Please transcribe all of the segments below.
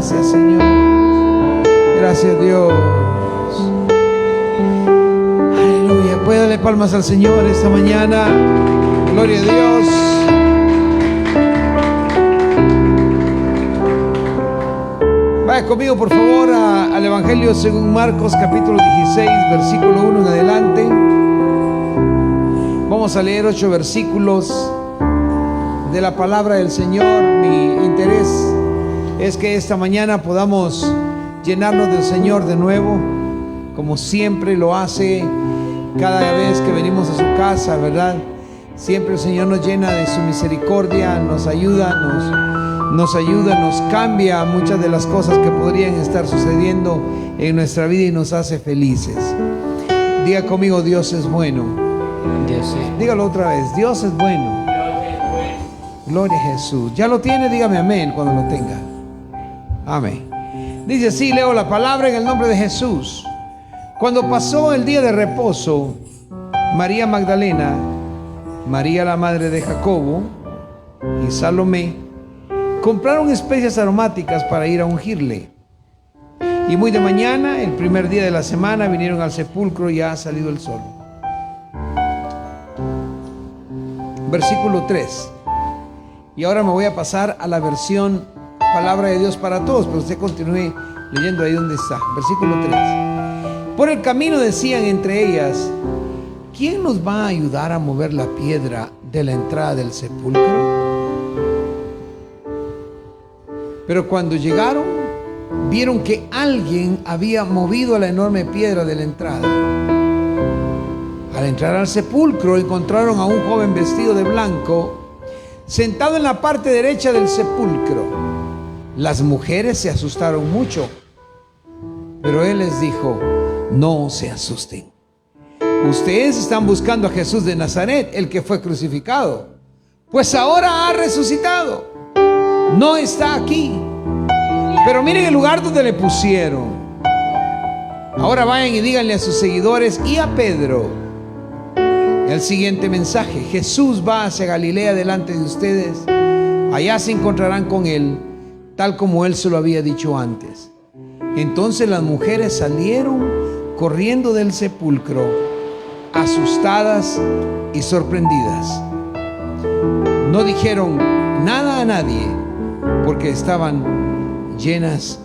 Gracias, Señor. Gracias, Dios. Aleluya. Puede darle palmas al Señor esta mañana. Gloria a Dios. Vaya conmigo, por favor, al Evangelio según Marcos, capítulo 16, versículo 1 en adelante. Vamos a leer 8 versículos de la palabra del Señor. Mi interés es que esta mañana podamos llenarnos del Señor de nuevo, como siempre lo hace cada vez que venimos a su casa, ¿verdad? Siempre el Señor nos llena de su misericordia, nos ayuda, nos cambia muchas de las cosas que podrían estar sucediendo en nuestra vida y nos hace felices. Diga conmigo: Dios es bueno. Dígalo otra vez: Dios es bueno. Gloria a Jesús. ¿Ya lo tiene? Dígame amén cuando lo tenga. Amén. Dice así, leo la palabra en el nombre de Jesús. Cuando pasó el día de reposo, María Magdalena, María la madre de Jacobo y Salomé compraron especias aromáticas para ir a ungirle. Y muy de mañana, el primer día de la semana, vinieron al sepulcro ya ha salido el sol. Versículo 3. Y ahora me voy a pasar a la versión Palabra de Dios para Todos, pero usted continúe leyendo ahí donde está. Versículo 3. Por el camino decían entre ellas: ¿quién nos va a ayudar a mover la piedra de la entrada del sepulcro? Pero cuando llegaron, vieron que alguien había movido la enorme piedra de la entrada. Al entrar al sepulcro, encontraron a un joven vestido de blanco, sentado en la parte derecha del sepulcro. Las mujeres se asustaron mucho, pero él les dijo: no se asusten. Ustedes están buscando a Jesús de Nazaret, el que fue crucificado. Pues ahora ha resucitado. No está aquí. Pero miren el lugar donde le pusieron. Ahora vayan y díganle a sus seguidores y a Pedro el siguiente mensaje: Jesús va hacia Galilea delante de ustedes. Allá se encontrarán con él, tal como él se lo había dicho antes. Entonces las mujeres salieron corriendo del sepulcro, asustadas y sorprendidas. No dijeron nada a nadie porque estaban llenas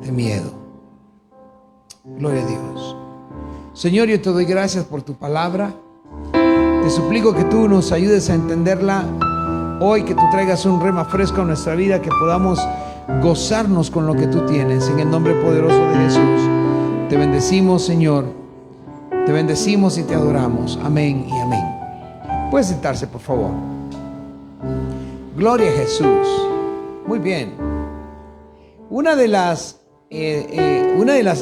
de miedo. Gloria a Dios. Señor, yo te doy gracias por tu palabra. Te suplico que tú nos ayudes a entenderla hoy, que tú traigas un rema fresco a nuestra vida, que podamos gozarnos con lo que tú tienes. En el nombre poderoso de Jesús te bendecimos, Señor. Te bendecimos y te adoramos. Amén y amén. Puede sentarse, por favor. Gloria a Jesús. Muy bien. Una de las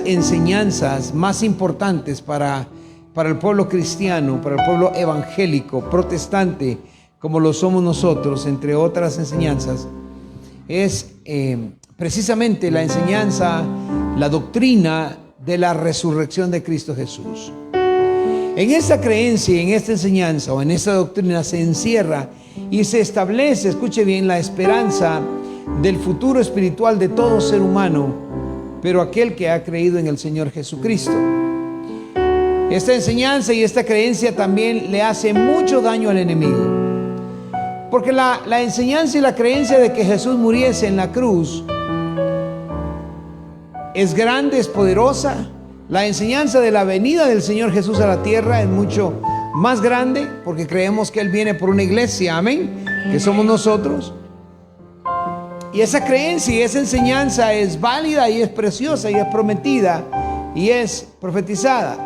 enseñanzas más importantes para el pueblo cristiano, para el pueblo evangélico, protestante, como lo somos nosotros, entre otras enseñanzas, es precisamente la enseñanza, la doctrina de la resurrección de Cristo Jesús. En esta creencia, en esta enseñanza o en esta doctrina se encierra y se establece, escuche bien, la esperanza del futuro espiritual de todo ser humano, pero aquel que ha creído en el Señor Jesucristo. Esta enseñanza y esta creencia también le hace mucho daño al enemigo, porque la enseñanza y la creencia de que Jesús muriese en la cruz es grande, es poderosa. La enseñanza de la venida del Señor Jesús a la tierra es mucho más grande, porque creemos que Él viene por una iglesia, amén, que somos nosotros. Y esa creencia y esa enseñanza es válida y es preciosa y es prometida y es profetizada.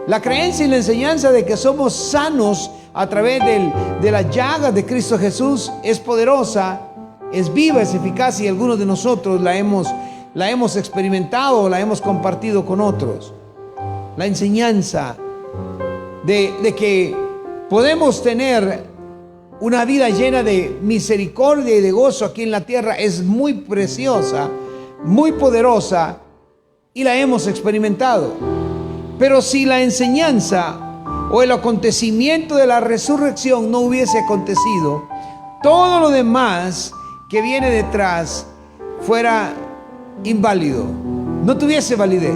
La creencia y la enseñanza de que somos sanos a través de las llagas de Cristo Jesús es poderosa, es viva, es eficaz, y algunos de nosotros la hemos experimentado, la hemos compartido con otros. La enseñanza de que podemos tener una vida llena de misericordia y de gozo aquí en la tierra es muy preciosa, muy poderosa, y la hemos experimentado. Pero si la enseñanza o el acontecimiento de la resurrección no hubiese acontecido, todo lo demás que viene detrás fuera inválido, no tuviese validez.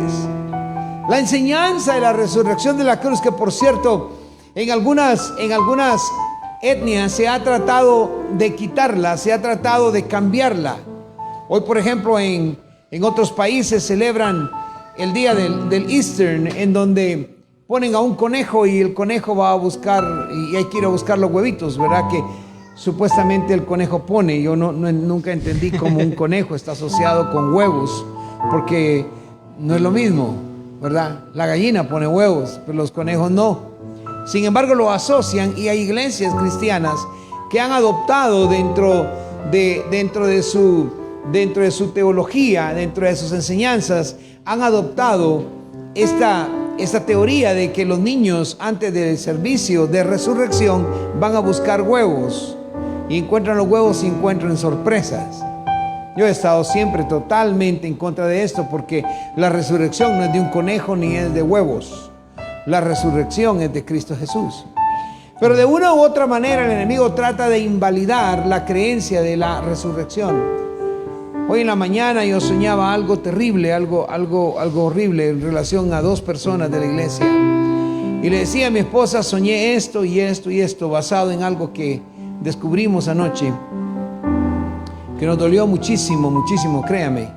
La enseñanza de la resurrección de la cruz, que por cierto, en algunas etnias se ha tratado de quitarla, se ha tratado de cambiarla. Hoy, por ejemplo, en otros países celebran el día del Easter, en donde ponen a un conejo y el conejo va a buscar, y hay que ir a buscar los huevitos, ¿verdad? Que supuestamente el conejo pone. Yo nunca entendí cómo un conejo está asociado con huevos, porque no es lo mismo, ¿verdad? La gallina pone huevos, pero los conejos no. Sin embargo, lo asocian, y hay iglesias cristianas que han adoptado dentro de su teología, dentro de sus enseñanzas, han adoptado esta teoría de que los niños antes del servicio de resurrección van a buscar huevos, y encuentran los huevos y encuentran sorpresas. Yo he estado siempre totalmente en contra de esto, porque la resurrección no es de un conejo ni es de huevos. La resurrección es de Cristo Jesús. Pero de una u otra manera el enemigo trata de invalidar la creencia de la resurrección. Hoy en la mañana yo soñaba algo terrible, algo horrible en relación a dos personas de la iglesia. Y le decía a mi esposa, soñé esto y esto y esto, basado en algo que descubrimos anoche, que nos dolió muchísimo, muchísimo, créame.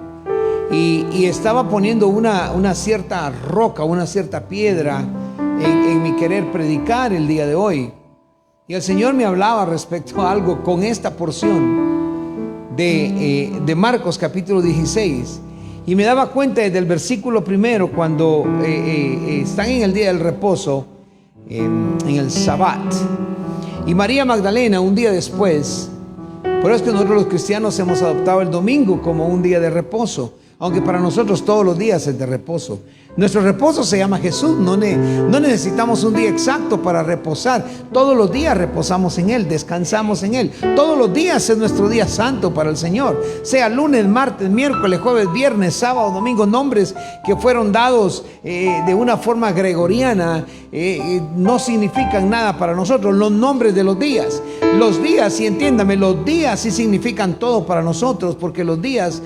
Y estaba poniendo una cierta roca, una cierta piedra en mi querer predicar el día de hoy. Y el Señor me hablaba respecto a algo con esta porción de Marcos capítulo 16. Y me daba cuenta desde el versículo primero, cuando están en el día del reposo, en el Sabbat. Y María Magdalena, un día después, por eso es que nosotros los cristianos hemos adoptado el domingo como un día de reposo, aunque para nosotros todos los días es de reposo. Nuestro reposo se llama Jesús. No necesitamos un día exacto para reposar. Todos los días reposamos en Él, descansamos en Él. Todos los días es nuestro día santo para el Señor. Sea lunes, martes, miércoles, jueves, viernes, sábado, domingo. Nombres que fueron dados de una forma gregoriana no significan nada para nosotros. Los nombres de los días. Los días, y entiéndame, los días sí significan todo para nosotros, porque los días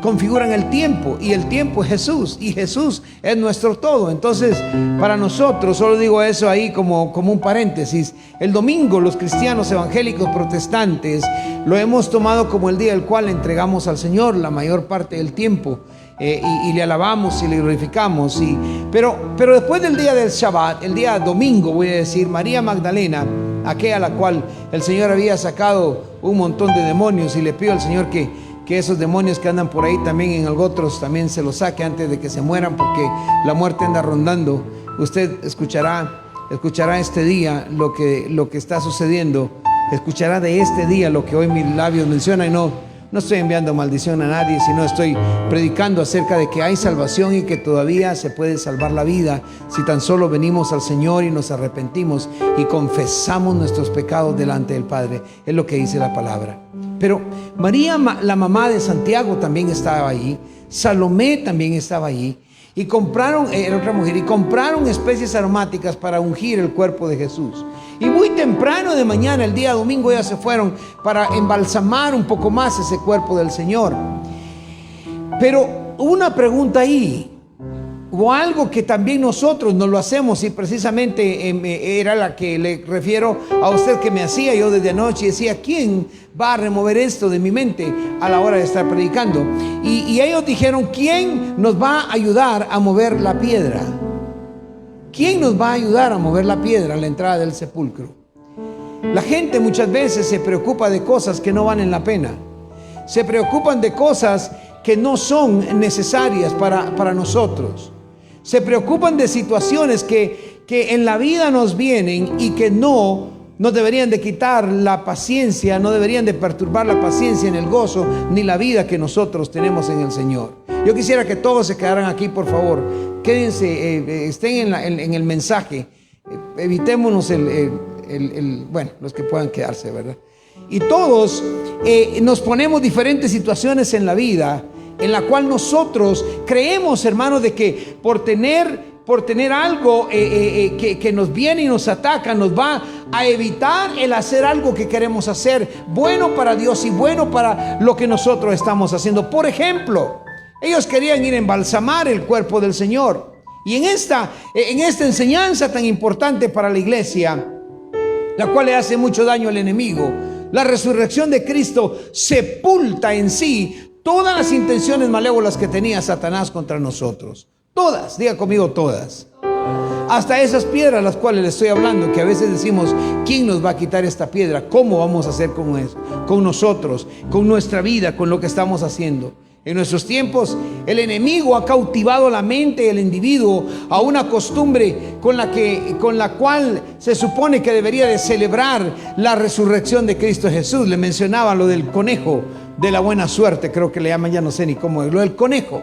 configuran el tiempo, y el tiempo es Jesús, y Jesús es nuestro todo. Entonces, para nosotros, solo digo eso ahí como un paréntesis, el domingo los cristianos evangélicos protestantes lo hemos tomado como el día el cual entregamos al Señor la mayor parte del tiempo, y le alabamos y le glorificamos. Pero después del día del Shabbat, el día domingo, voy a decir, María Magdalena, aquella a la cual el Señor había sacado un montón de demonios, y le pido al Señor que esos demonios que andan por ahí también en otros también se los saque antes de que se mueran, porque la muerte anda rondando. Usted escuchará este día lo que está sucediendo, escuchará de este día lo que hoy mis labios mencionan. Y no estoy enviando maldición a nadie, sino estoy predicando acerca de que hay salvación y que todavía se puede salvar la vida si tan solo venimos al Señor y nos arrepentimos y confesamos nuestros pecados delante del Padre. Es lo que dice la palabra. Pero María, la mamá de Santiago, también estaba allí. Salomé también estaba allí. Y era otra mujer, y compraron especies aromáticas para ungir el cuerpo de Jesús. Y muy temprano de mañana, el día domingo, ellas se fueron para embalsamar un poco más ese cuerpo del Señor. Pero hubo una pregunta ahí, o algo que también nosotros nos lo hacemos, y precisamente era la que le refiero a usted, que me hacía yo desde anoche, y decía, ¿quién va a remover esto de mi mente a la hora de estar predicando? Y ellos dijeron, ¿quién nos va a ayudar a mover la piedra? ¿Quién nos va a ayudar a mover la piedra a la entrada del sepulcro? La gente muchas veces se preocupa de cosas que no valen la pena. Se preocupan de cosas que no son necesarias para nosotros. Se preocupan de situaciones que en la vida nos vienen y que no nos deberían de quitar la paciencia, no deberían de perturbar la paciencia, en el gozo, ni la vida que nosotros tenemos en el Señor. Yo quisiera que todos se quedaran aquí, por favor. Quédense, estén en el mensaje. Evitémonos bueno, los que puedan quedarse, ¿verdad? Y todos nos ponemos diferentes situaciones en la vida, en la cual nosotros creemos, hermanos, de que por tener por tener algo que nos viene y nos ataca, nos va a evitar el hacer algo que queremos hacer, bueno para Dios y bueno para lo que nosotros estamos haciendo. Por ejemplo, ellos querían ir a embalsamar el cuerpo del Señor. Y en esta enseñanza tan importante para la iglesia, la cual le hace mucho daño al enemigo, la resurrección de Cristo sepulta en sí todas las intenciones malévolas que tenía Satanás contra nosotros. Todas, diga conmigo, todas. Hasta esas piedras las cuales le estoy hablando, que a veces decimos, ¿quién nos va a quitar esta piedra? ¿Cómo vamos a hacer con eso? Con nosotros, con nuestra vida, con lo que estamos haciendo. En nuestros tiempos, el enemigo ha cautivado la mente del individuo a una costumbre con la cual se supone que debería de celebrar la resurrección de Cristo Jesús. Le mencionaba lo del conejo de la buena suerte, creo que le llaman, ya no sé ni cómo es, lo del conejo.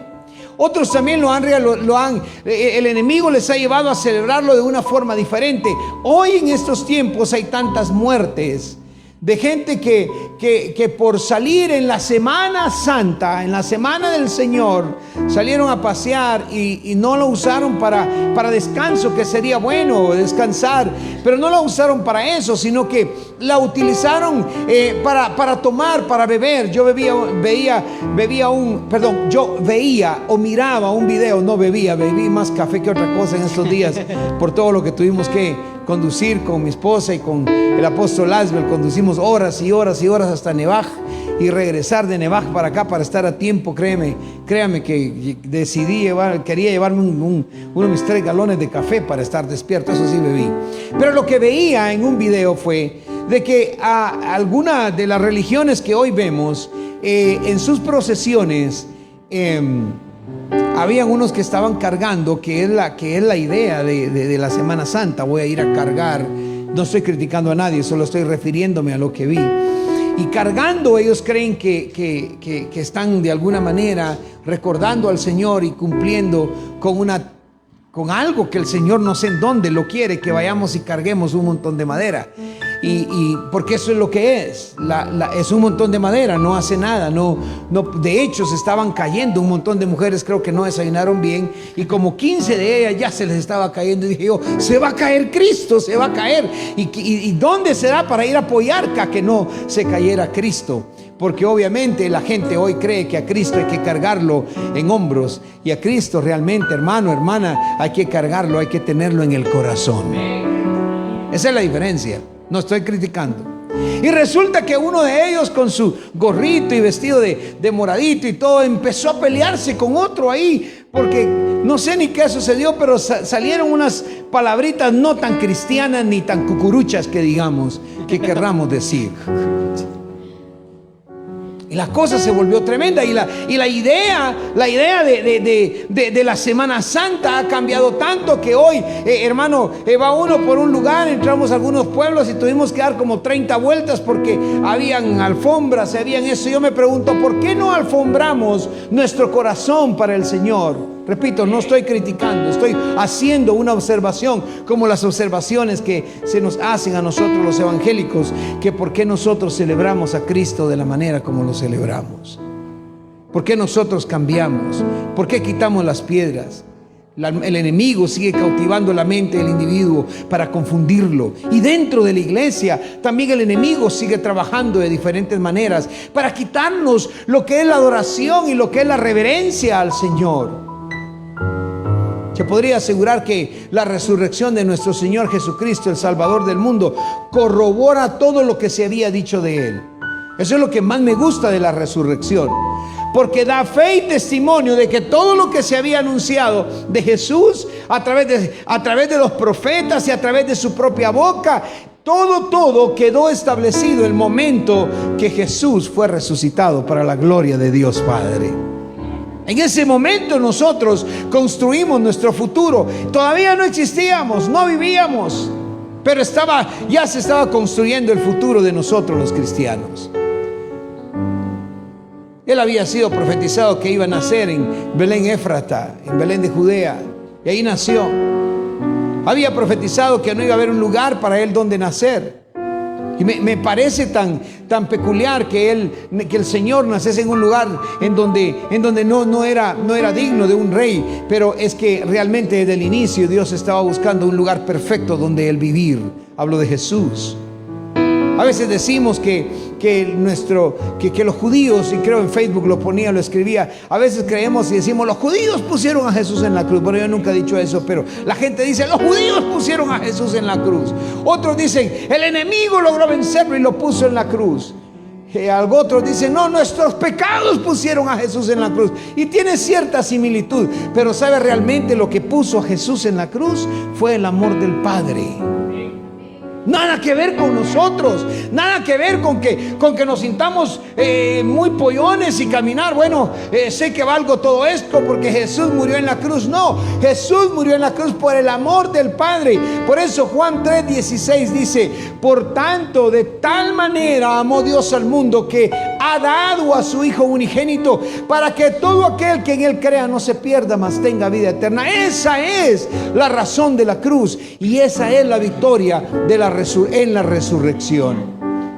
Otros también el enemigo les ha llevado a celebrarlo de una forma diferente. Hoy en estos tiempos hay tantas muertes de gente que por salir en la Semana Santa, en la Semana del Señor, salieron a pasear y no lo usaron para descanso, que sería bueno descansar, pero no lo usaron para eso, sino que la utilizaron para tomar, para beber. Yo veía o miraba un video, no bebía, bebí más café que otra cosa en estos días por todo lo que tuvimos que conducir con mi esposa y con el apóstol Asbel. Conducimos horas y horas y horas hasta Nevaj y regresar de Nevaj para acá para estar a tiempo. Créame que quería llevarme uno de mis 3 galones de café para estar despierto. Eso sí bebí. Pero lo que veía en un video fue de que a alguna de las religiones que hoy vemos en sus procesiones, habían unos que estaban cargando, que es la idea de la Semana Santa. Voy a ir a cargar, no estoy criticando a nadie, solo estoy refiriéndome a lo que vi. Y cargando, ellos creen que están de alguna manera recordando al Señor y cumpliendo con algo que el Señor no sé en dónde lo quiere, que vayamos y carguemos un montón de madera. Y porque eso es lo que es, es un montón de madera, no hace nada, no, de hecho se estaban cayendo un montón de mujeres, creo que no desayunaron bien, y como 15 de ellas ya se les estaba cayendo, y dije yo, se va a caer Cristo, se va a caer, y ¿dónde será para ir a apoyar a que no se cayera Cristo? Porque obviamente la gente hoy cree que a Cristo hay que cargarlo en hombros, y a Cristo realmente, hermano, hermana, hay que cargarlo, hay que tenerlo en el corazón. Esa es la diferencia. No estoy criticando. Y resulta que uno de ellos, con su gorrito y vestido de moradito y todo, empezó a pelearse con otro ahí, porque no sé ni qué sucedió, pero salieron unas palabritas no tan cristianas ni tan cucuruchas que digamos, que querramos decir. Y la cosa se volvió tremenda, y la idea de la Semana Santa ha cambiado tanto que hoy, hermano, va uno por un lugar, entramos a algunos pueblos y tuvimos que dar como 30 vueltas porque habían alfombras, habían eso. Yo me pregunto, ¿por qué no alfombramos nuestro corazón para el Señor? Repito, no estoy criticando, estoy haciendo una observación, como las observaciones que se nos hacen a nosotros los evangélicos, que por qué nosotros celebramos a Cristo de la manera como lo celebramos. ¿Por qué nosotros cambiamos? ¿Por qué quitamos las piedras? El enemigo sigue cautivando la mente del individuo para confundirlo. Y dentro de la iglesia también el enemigo sigue trabajando de diferentes maneras para quitarnos lo que es la adoración y lo que es la reverencia al Señor. Se podría asegurar que la resurrección de nuestro Señor Jesucristo, el Salvador del mundo, corrobora todo lo que se había dicho de Él. Eso es lo que más me gusta de la resurrección, porque da fe y testimonio de que todo lo que se había anunciado de Jesús a través de los profetas y a través de su propia boca, todo quedó establecido el momento que Jesús fue resucitado para la gloria de Dios Padre. En ese momento nosotros construimos nuestro futuro. Todavía no existíamos, no vivíamos, pero ya se estaba construyendo el futuro de nosotros los cristianos. Él había sido profetizado que iba a nacer en Belén Éfrata, en Belén de Judea, y ahí nació. Había profetizado que no iba a haber un lugar para él donde nacer. Y me parece tan peculiar que el Señor naciese en un lugar en donde no era digno de un rey, pero es que realmente desde el inicio Dios estaba buscando un lugar perfecto donde Él vivir. Hablo de Jesús. A veces decimos que los judíos, y creo en Facebook lo escribía, a veces creemos y decimos, los judíos pusieron a Jesús en la cruz. Bueno, yo nunca he dicho eso, pero la gente dice, los judíos pusieron a Jesús en la cruz. Otros dicen, el enemigo logró vencerlo y lo puso en la cruz. Otros dicen, no, nuestros pecados pusieron a Jesús en la cruz. Y tiene cierta similitud, pero ¿sabe realmente lo que puso a Jesús en la cruz? Fue el amor del Padre. Nada que ver con nosotros, nada que ver con que nos sintamos muy pollones y caminar. Bueno, sé que valgo todo esto porque Jesús murió en la cruz. No, Jesús murió en la cruz por el amor del Padre. Por eso Juan 3:16 dice, por tanto, de tal manera amó Dios al mundo que ha dado a su Hijo unigénito para que todo aquel que en Él crea no se pierda, mas tenga vida eterna. Esa es la razón de la cruz y esa es la victoria de en la resurrección.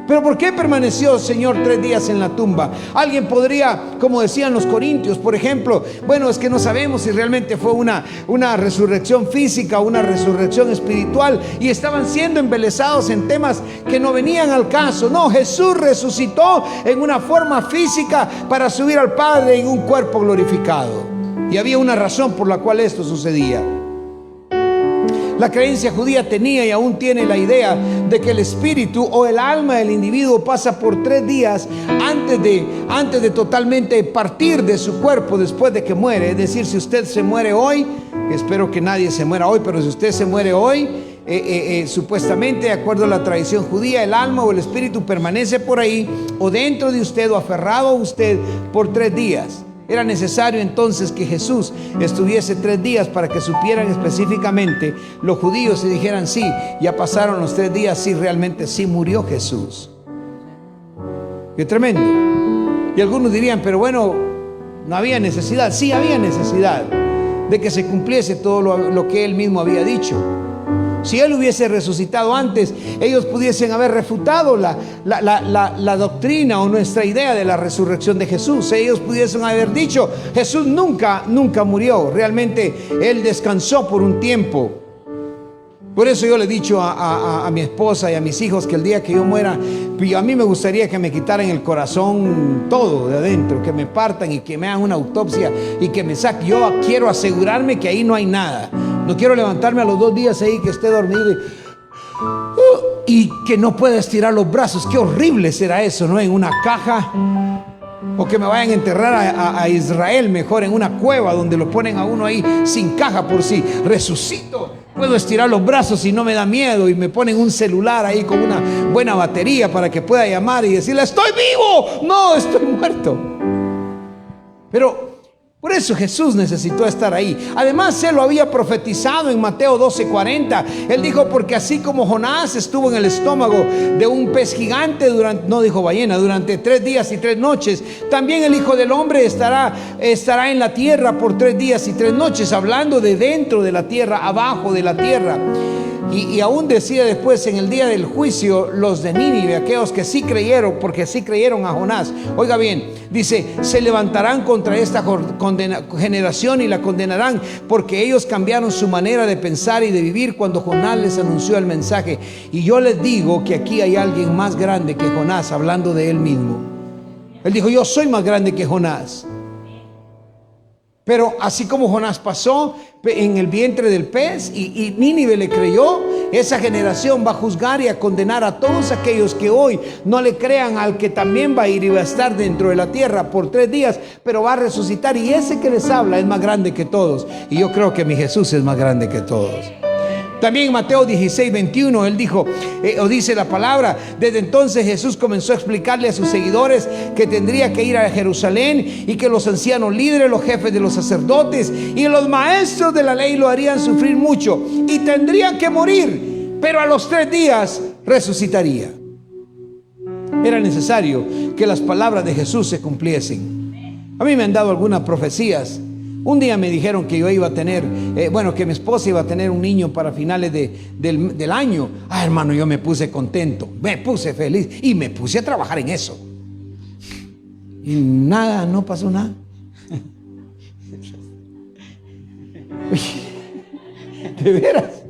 Pero ¿por qué permaneció el Señor 3 días en la tumba? Alguien podría, como decían los corintios, por ejemplo, bueno, es que no sabemos si realmente fue una resurrección física o una resurrección espiritual, y estaban siendo embelesados en temas que no venían al caso. No, Jesús resucitó en una forma física para subir al Padre en un cuerpo glorificado, y había una razón por la cual esto sucedía. La creencia judía tenía y aún tiene la idea de que el espíritu o el alma del individuo pasa por 3 días antes de totalmente partir de su cuerpo después de que muere. Es decir, si usted se muere hoy, espero que nadie se muera hoy, pero si usted se muere hoy, supuestamente, de acuerdo a la tradición judía, el alma o el espíritu permanece por ahí o dentro de usted o aferrado a usted por 3 días. Era necesario entonces que Jesús estuviese 3 días para que supieran específicamente los judíos y dijeran, sí, ya pasaron los 3 días, sí, realmente sí murió Jesús. Qué tremendo. Y algunos dirían, pero bueno, no había necesidad. Sí, había necesidad de que se cumpliese todo lo que Él mismo había dicho. Si Él hubiese resucitado antes, ellos pudiesen haber refutado la doctrina o nuestra idea de la resurrección de Jesús. Ellos pudiesen haber dicho, Jesús nunca murió. Realmente Él descansó por un tiempo. Por eso yo le he dicho a mi esposa y a mis hijos que el día que yo muera, a mí me gustaría que me quitaran el corazón todo de adentro, que me partan y que me hagan una autopsia y que me saquen. Yo quiero asegurarme que ahí no hay nada. No quiero levantarme a los 2 días ahí que esté dormido y que no pueda estirar los brazos. Qué horrible será eso, ¿no? En una caja. O que me vayan a enterrar a Israel mejor en una cueva donde lo ponen a uno ahí sin caja, por si resucito puedo estirar los brazos y no me da miedo, y me ponen un celular ahí con una buena batería para que pueda llamar y decirle, estoy vivo, no, estoy muerto. Pero por eso Jesús necesitó estar ahí. Además, Él lo había profetizado en Mateo 12:40. Él dijo, porque así como Jonás estuvo en el estómago de un pez gigante no dijo ballena, durante 3 días y 3 noches, también el Hijo del Hombre estará en la tierra por 3 días y 3 noches, hablando de dentro de la tierra, abajo de la tierra. Y aún decía después, en el día del juicio, los de Nínive, aquellos que sí creyeron, porque sí creyeron a Jonás. Oiga bien, dice, se levantarán contra esta generación y la condenarán, porque ellos cambiaron su manera de pensar y de vivir cuando Jonás les anunció el mensaje. Y yo les digo que aquí hay alguien más grande que Jonás, hablando de él mismo. Él dijo, yo soy más grande que Jonás. Pero así como Jonás pasó en el vientre del pez y Nínive le creyó, esa generación va a juzgar y a condenar a todos aquellos que hoy no le crean al que también va a ir y va a estar dentro de la tierra por 3 días, pero va a resucitar. Y ese que les habla es más grande que todos. Y yo creo que mi Jesús es más grande que todos. También en Mateo 16:21 Él dijo, o dice la palabra, desde entonces Jesús comenzó a explicarle a sus seguidores que tendría que ir a Jerusalén y que los ancianos líderes, los jefes de los sacerdotes y los maestros de la ley lo harían sufrir mucho y tendría que morir, pero a los 3 días resucitaría. Era necesario que las palabras de Jesús se cumpliesen. A mí me han dado algunas profecías Un día me dijeron que yo iba a tener, que mi esposa iba a tener un niño para finales del año. Hermano, yo me puse contento, me puse feliz y me puse a trabajar en eso. Y nada, no pasó nada. De veras.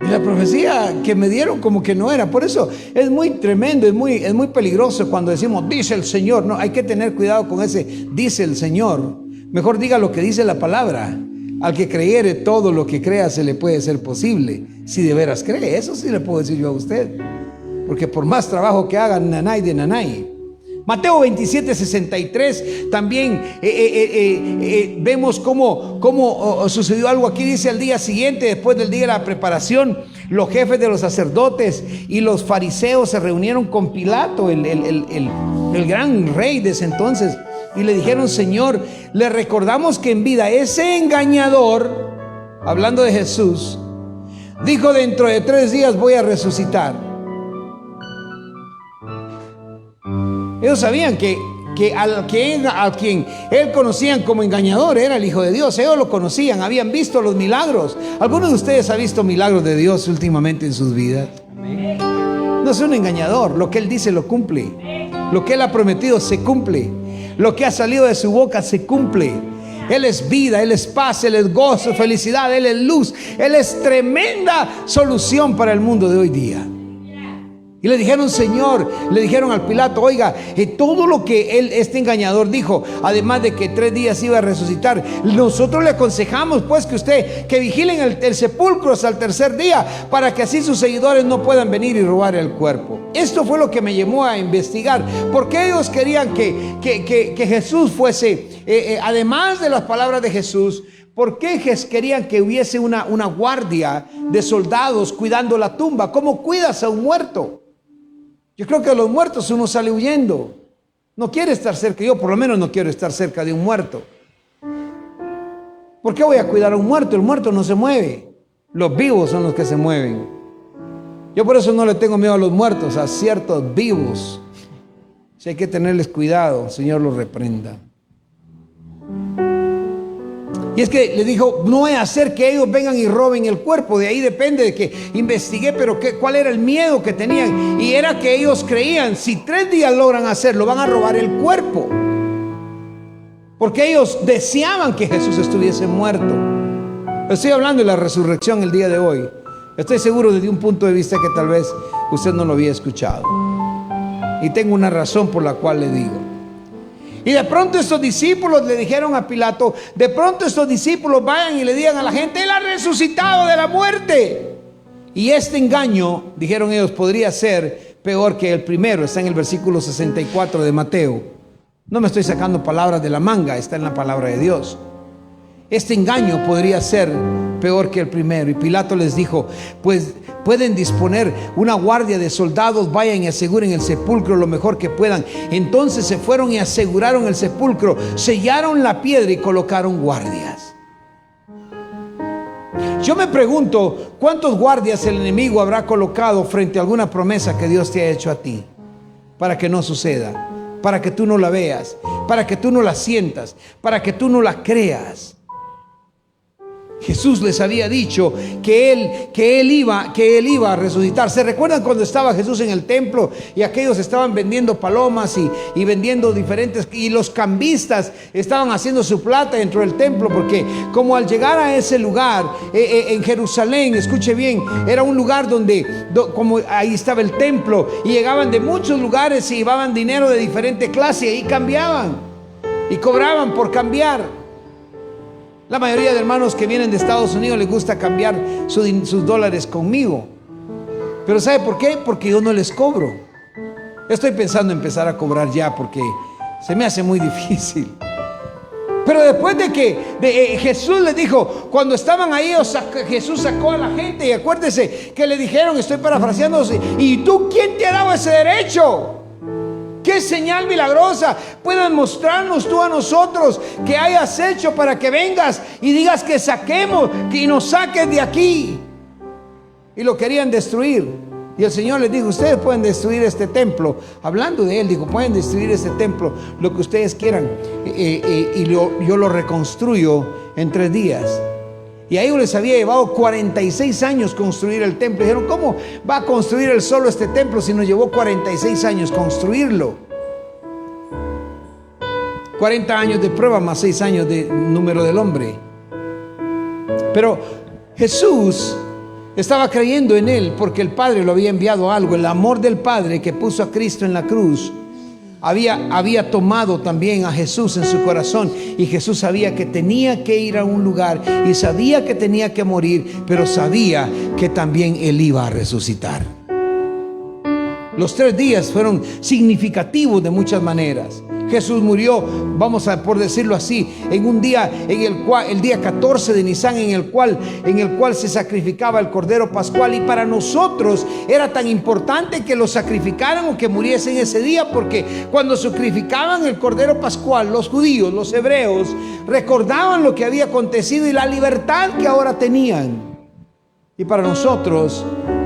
Y la profecía que me dieron como que no era. Por eso es muy tremendo, es muy peligroso cuando decimos dice el Señor. No, hay que tener cuidado con ese dice el Señor. Mejor diga lo que dice la palabra. Al que creyere todo lo que crea se le puede ser posible. Si de veras cree, eso sí le puedo decir yo a usted. Porque por más trabajo que hagan, nanay de nanay. Mateo 27:63 también vemos cómo sucedió algo aquí. Dice al día siguiente, después del día de la preparación, los jefes de los sacerdotes y los fariseos se reunieron con Pilato, el gran rey de ese entonces, y le dijeron: Señor, le recordamos que en vida ese engañador, hablando de Jesús, dijo: dentro de 3 días voy a resucitar. Ellos sabían que a quien él conocían como engañador era el Hijo de Dios. Ellos lo conocían, habían visto los milagros. ¿Alguno de ustedes ha visto milagros de Dios últimamente en sus vidas? No es un engañador. Lo que él dice lo cumple. Lo que él ha prometido se cumple. Lo que ha salido de su boca se cumple. Él es vida, Él es paz, Él es gozo, felicidad, Él es luz. Él es tremenda solución para el mundo de hoy día. Y le dijeron: Señor, le dijeron al Pilato: oiga, todo lo que este engañador dijo, además de que 3 días iba a resucitar, nosotros le aconsejamos pues que vigilen el sepulcro hasta el 3er día, para que así sus seguidores no puedan venir y robar el cuerpo. Esto fue lo que me llevó a investigar, porque ellos querían que Jesús fuese, además de las palabras de Jesús, ¿por qué querían que hubiese una guardia de soldados cuidando la tumba? ¿Cómo cuidas a un muerto? Yo creo que a los muertos uno sale huyendo. No quiere estar cerca. Yo por lo menos no quiero estar cerca de un muerto. ¿Por qué voy a cuidar a un muerto? El muerto no se mueve. Los vivos son los que se mueven. Yo por eso no le tengo miedo a los muertos, a ciertos vivos. Si hay que tenerles cuidado, el Señor los reprenda. Y es que le dijo: no voy a hacer que ellos vengan y roben el cuerpo. De ahí depende de que investigué, pero cuál era el miedo que tenían. Y era que ellos creían: si 3 días logran hacerlo, van a robar el cuerpo. Porque ellos deseaban que Jesús estuviese muerto. Estoy hablando de la resurrección el día de hoy. Estoy seguro desde un punto de vista que tal vez usted no lo había escuchado. Y tengo una razón por la cual le digo. Y de pronto estos discípulos le dijeron a Pilato: de pronto estos discípulos vayan y le digan a la gente: Él ha resucitado de la muerte. Y este engaño, dijeron ellos, podría ser peor que el primero. Está en el versículo 64 de Mateo. No me estoy sacando palabras de la manga, está en la palabra de Dios. Este engaño podría ser peor que el primero. Y Pilato les dijo: pues pueden disponer una guardia de soldados, vayan y aseguren el sepulcro lo mejor que puedan. Entonces se fueron y aseguraron el sepulcro, sellaron la piedra y colocaron guardias. Yo me pregunto: ¿cuántos guardias el enemigo habrá colocado frente a alguna promesa que Dios te ha hecho a ti? Para que no suceda, para que tú no la veas, para que tú no la sientas, para que tú no la creas. Jesús les había dicho que él iba a resucitar. ¿Se recuerdan cuando estaba Jesús en el templo y aquellos estaban vendiendo palomas y vendiendo diferentes, y los cambistas estaban haciendo su plata dentro del templo? Porque como al llegar a ese lugar en Jerusalén, escuche bien, era un lugar donde como ahí estaba el templo, y llegaban de muchos lugares y llevaban dinero de diferente clase y cambiaban y cobraban por cambiar. La mayoría de hermanos que vienen de Estados Unidos les gusta cambiar sus dólares conmigo. Pero ¿sabe por qué? Porque yo no les cobro. Estoy pensando en empezar a cobrar ya, porque se me hace muy difícil. Pero después de que Jesús les dijo, cuando estaban ahí, Jesús sacó a la gente, y acuérdese que le dijeron, estoy parafraseando: ¿y tú quién te ha dado ese derecho? ¿Qué señal milagrosa puedes mostrarnos tú a nosotros que hayas hecho para que vengas y digas que saquemos, que nos saques de aquí? Y lo querían destruir. Y el Señor les dijo: ustedes pueden destruir este templo. Hablando de Él, dijo: pueden destruir este templo, lo que ustedes quieran, y yo lo reconstruyo en 3 días. Y a ellos les había llevado 46 años construir el templo. Dijeron: ¿cómo va a construir Él solo este templo si nos llevó 46 años construirlo? 40 años de prueba más 6 años de número del hombre. Pero Jesús estaba creyendo en Él porque el Padre lo había enviado a algo. El amor del Padre que puso a Cristo en la cruz había tomado también a Jesús en su corazón. Y Jesús sabía que tenía que ir a un lugar y sabía que tenía que morir, pero sabía que también Él iba a resucitar. Los 3 días fueron significativos de muchas maneras. Jesús murió, por decirlo así, en un día en el cual, el día 14 de Nisan, en el cual se sacrificaba el Cordero Pascual. Y para nosotros era tan importante que lo sacrificaran o que muriesen ese día, porque cuando sacrificaban el Cordero Pascual, los judíos, los hebreos, recordaban lo que había acontecido y la libertad que ahora tenían. Y para nosotros,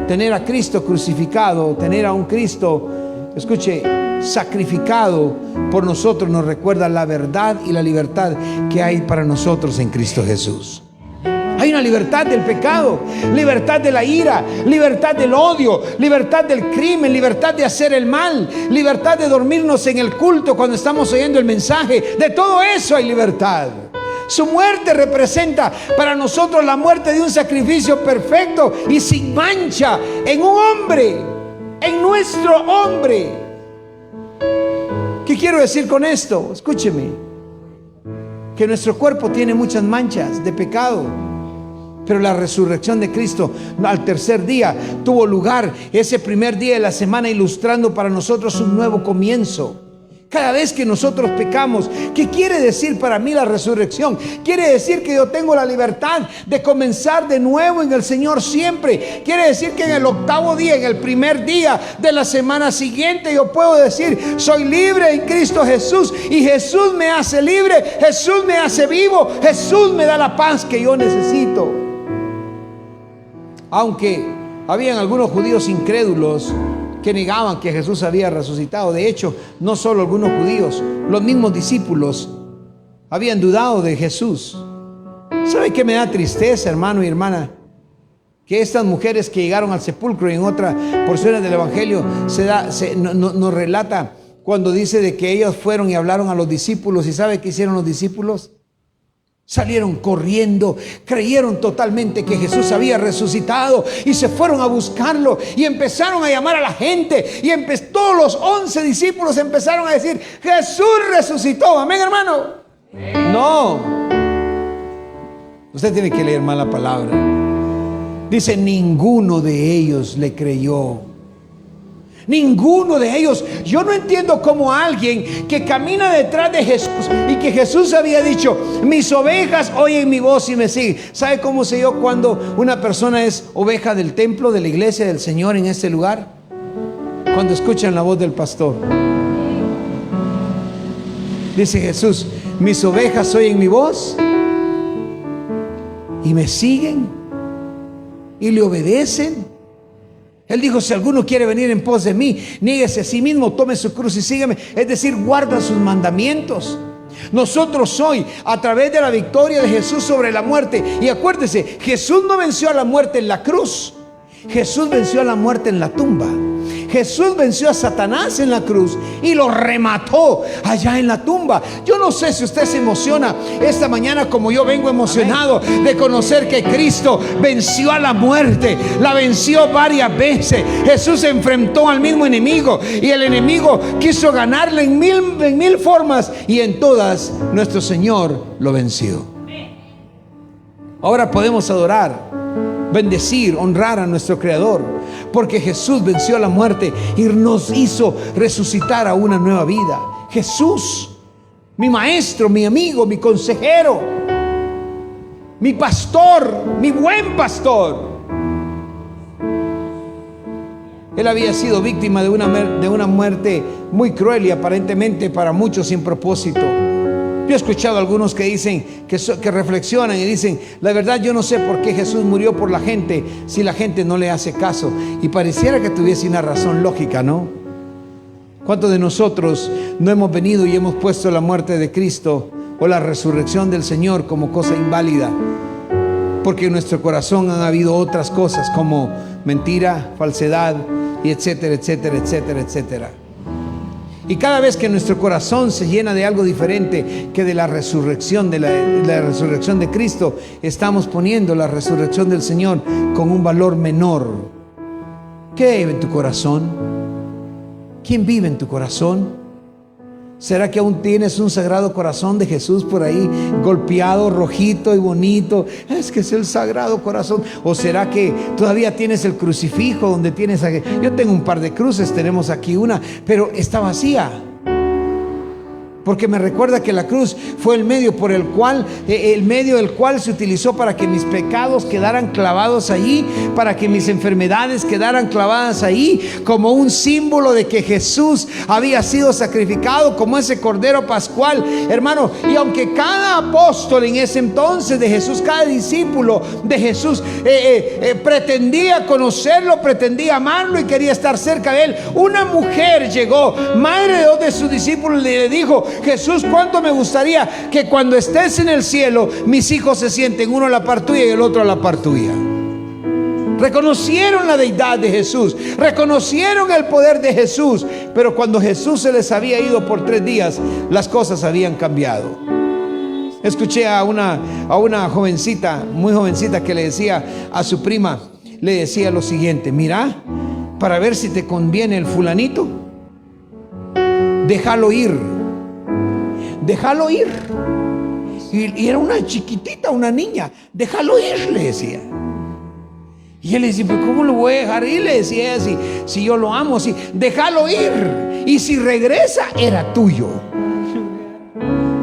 tener a Cristo crucificado, tener a un Cristo, escuche, sacrificado por nosotros, nos recuerda la verdad y la libertad que hay para nosotros en Cristo Jesús. Hay una libertad del pecado, libertad de la ira, libertad del odio, libertad del crimen, libertad de hacer el mal, libertad de dormirnos en el culto cuando estamos oyendo el mensaje. De todo eso hay libertad. Su muerte representa para nosotros la muerte de un sacrificio perfecto y sin mancha en un hombre, en nuestro hombre. ¿Qué quiero decir con esto? Escúcheme, que nuestro cuerpo tiene muchas manchas de pecado, pero la resurrección de Cristo al tercer día tuvo lugar ese primer día de la semana, ilustrando para nosotros un nuevo comienzo. Cada vez que nosotros pecamos, ¿qué quiere decir para mí la resurrección? Quiere decir que yo tengo la libertad de comenzar de nuevo en el Señor siempre. Quiere decir que en el 8º día, en el primer día de la semana siguiente, yo puedo decir: soy libre en Cristo Jesús, y Jesús me hace libre, Jesús me hace vivo, Jesús me da la paz que yo necesito. Aunque habían algunos judíos incrédulos que negaban que Jesús había resucitado. De hecho, no solo algunos judíos, los mismos discípulos habían dudado de Jesús. ¿Sabe qué me da tristeza, hermano y hermana? Que estas mujeres que llegaron al sepulcro, y en otras porciones del Evangelio nos relata cuando dice de que ellos fueron y hablaron a los discípulos. ¿Y sabe qué hicieron los discípulos? Salieron corriendo, creyeron totalmente que Jesús había resucitado y se fueron a buscarlo y empezaron a llamar a la gente, y todos los 11 discípulos empezaron a decir: Jesús resucitó. Amén, hermano. No, usted tiene que leer más la palabra. Dice: ninguno de ellos le creyó. Ninguno de ellos. Yo no entiendo cómo alguien que camina detrás de Jesús, y que Jesús había dicho: mis ovejas oyen mi voz y me siguen. ¿Sabe cómo sé yo cuando una persona es oveja del templo, de la iglesia del Señor en este lugar? Cuando escuchan la voz del pastor. Dice Jesús: mis ovejas oyen mi voz y me siguen y le obedecen. Él dijo: si alguno quiere venir en pos de mí, niéguese a sí mismo, tome su cruz y sígueme. Es decir, guarda sus mandamientos. Nosotros hoy, a través de la victoria de Jesús sobre la muerte, y acuérdese, Jesús no venció a la muerte en la cruz, Jesús venció a la muerte en la tumba. Jesús venció a Satanás en la cruz y lo remató allá en la tumba. Yo no sé si usted se emociona esta mañana como yo vengo emocionado de conocer que Cristo venció a la muerte. La venció varias veces. Jesús se enfrentó al mismo enemigo, y el enemigo quiso ganarle en mil formas, y en todas nuestro Señor lo venció. Ahora podemos adorar, bendecir, honrar a nuestro Creador, porque Jesús venció a la muerte y nos hizo resucitar a una nueva vida. Jesús, mi maestro, mi amigo, mi consejero, mi pastor, mi buen pastor. Él había sido víctima de una muerte muy cruel y aparentemente para muchos sin propósito. Yo he escuchado a algunos que dicen, que reflexionan y dicen: la verdad, yo no sé por qué Jesús murió por la gente si la gente no le hace caso. Y pareciera que tuviese una razón lógica, ¿no? ¿Cuántos de nosotros no hemos venido y hemos puesto la muerte de Cristo o la resurrección del Señor como cosa inválida? Porque en nuestro corazón han habido otras cosas como mentira, falsedad, y etcétera, etcétera, etcétera, etcétera. Y cada vez que nuestro corazón se llena de algo diferente que de la resurrección, de la resurrección de Cristo, estamos poniendo la resurrección del Señor con un valor menor. ¿Qué hay en tu corazón? ¿Quién vive en tu corazón? ¿Será que aún tienes un sagrado corazón de Jesús por ahí, golpeado, rojito y bonito? Es que es el sagrado corazón. ¿O será que todavía tienes el crucifijo donde tienes aquí? Yo tengo un par de cruces, tenemos aquí una, pero está vacía. Porque me recuerda que la cruz fue el medio por el cual, se utilizó para que mis pecados quedaran clavados allí, para que mis enfermedades quedaran clavadas allí, como un símbolo de que Jesús había sido sacrificado como ese cordero pascual, hermano. Y aunque cada apóstol en ese entonces de Jesús, cada discípulo de Jesús pretendía conocerlo, pretendía amarlo y quería estar cerca de él, una mujer llegó, madre de dos de sus discípulos, y le dijo: Jesús, cuánto me gustaría que cuando estés en el cielo mis hijos se sienten, uno a la par tuya y el otro a la par tuya. Reconocieron la deidad de Jesús, reconocieron el poder de Jesús, pero cuando Jesús se les había ido por 3 días, las cosas habían cambiado. Escuché a una jovencita, muy jovencita, que le decía a su prima, le decía lo siguiente: mira, para ver si te conviene el fulanito, déjalo ir. Déjalo ir. Y era una chiquitita, una niña. Déjalo ir, le decía. Y él le decía: pero ¿cómo lo voy a dejar ir? Le decía ella: si yo lo amo, si, déjalo ir. Y si regresa, era tuyo.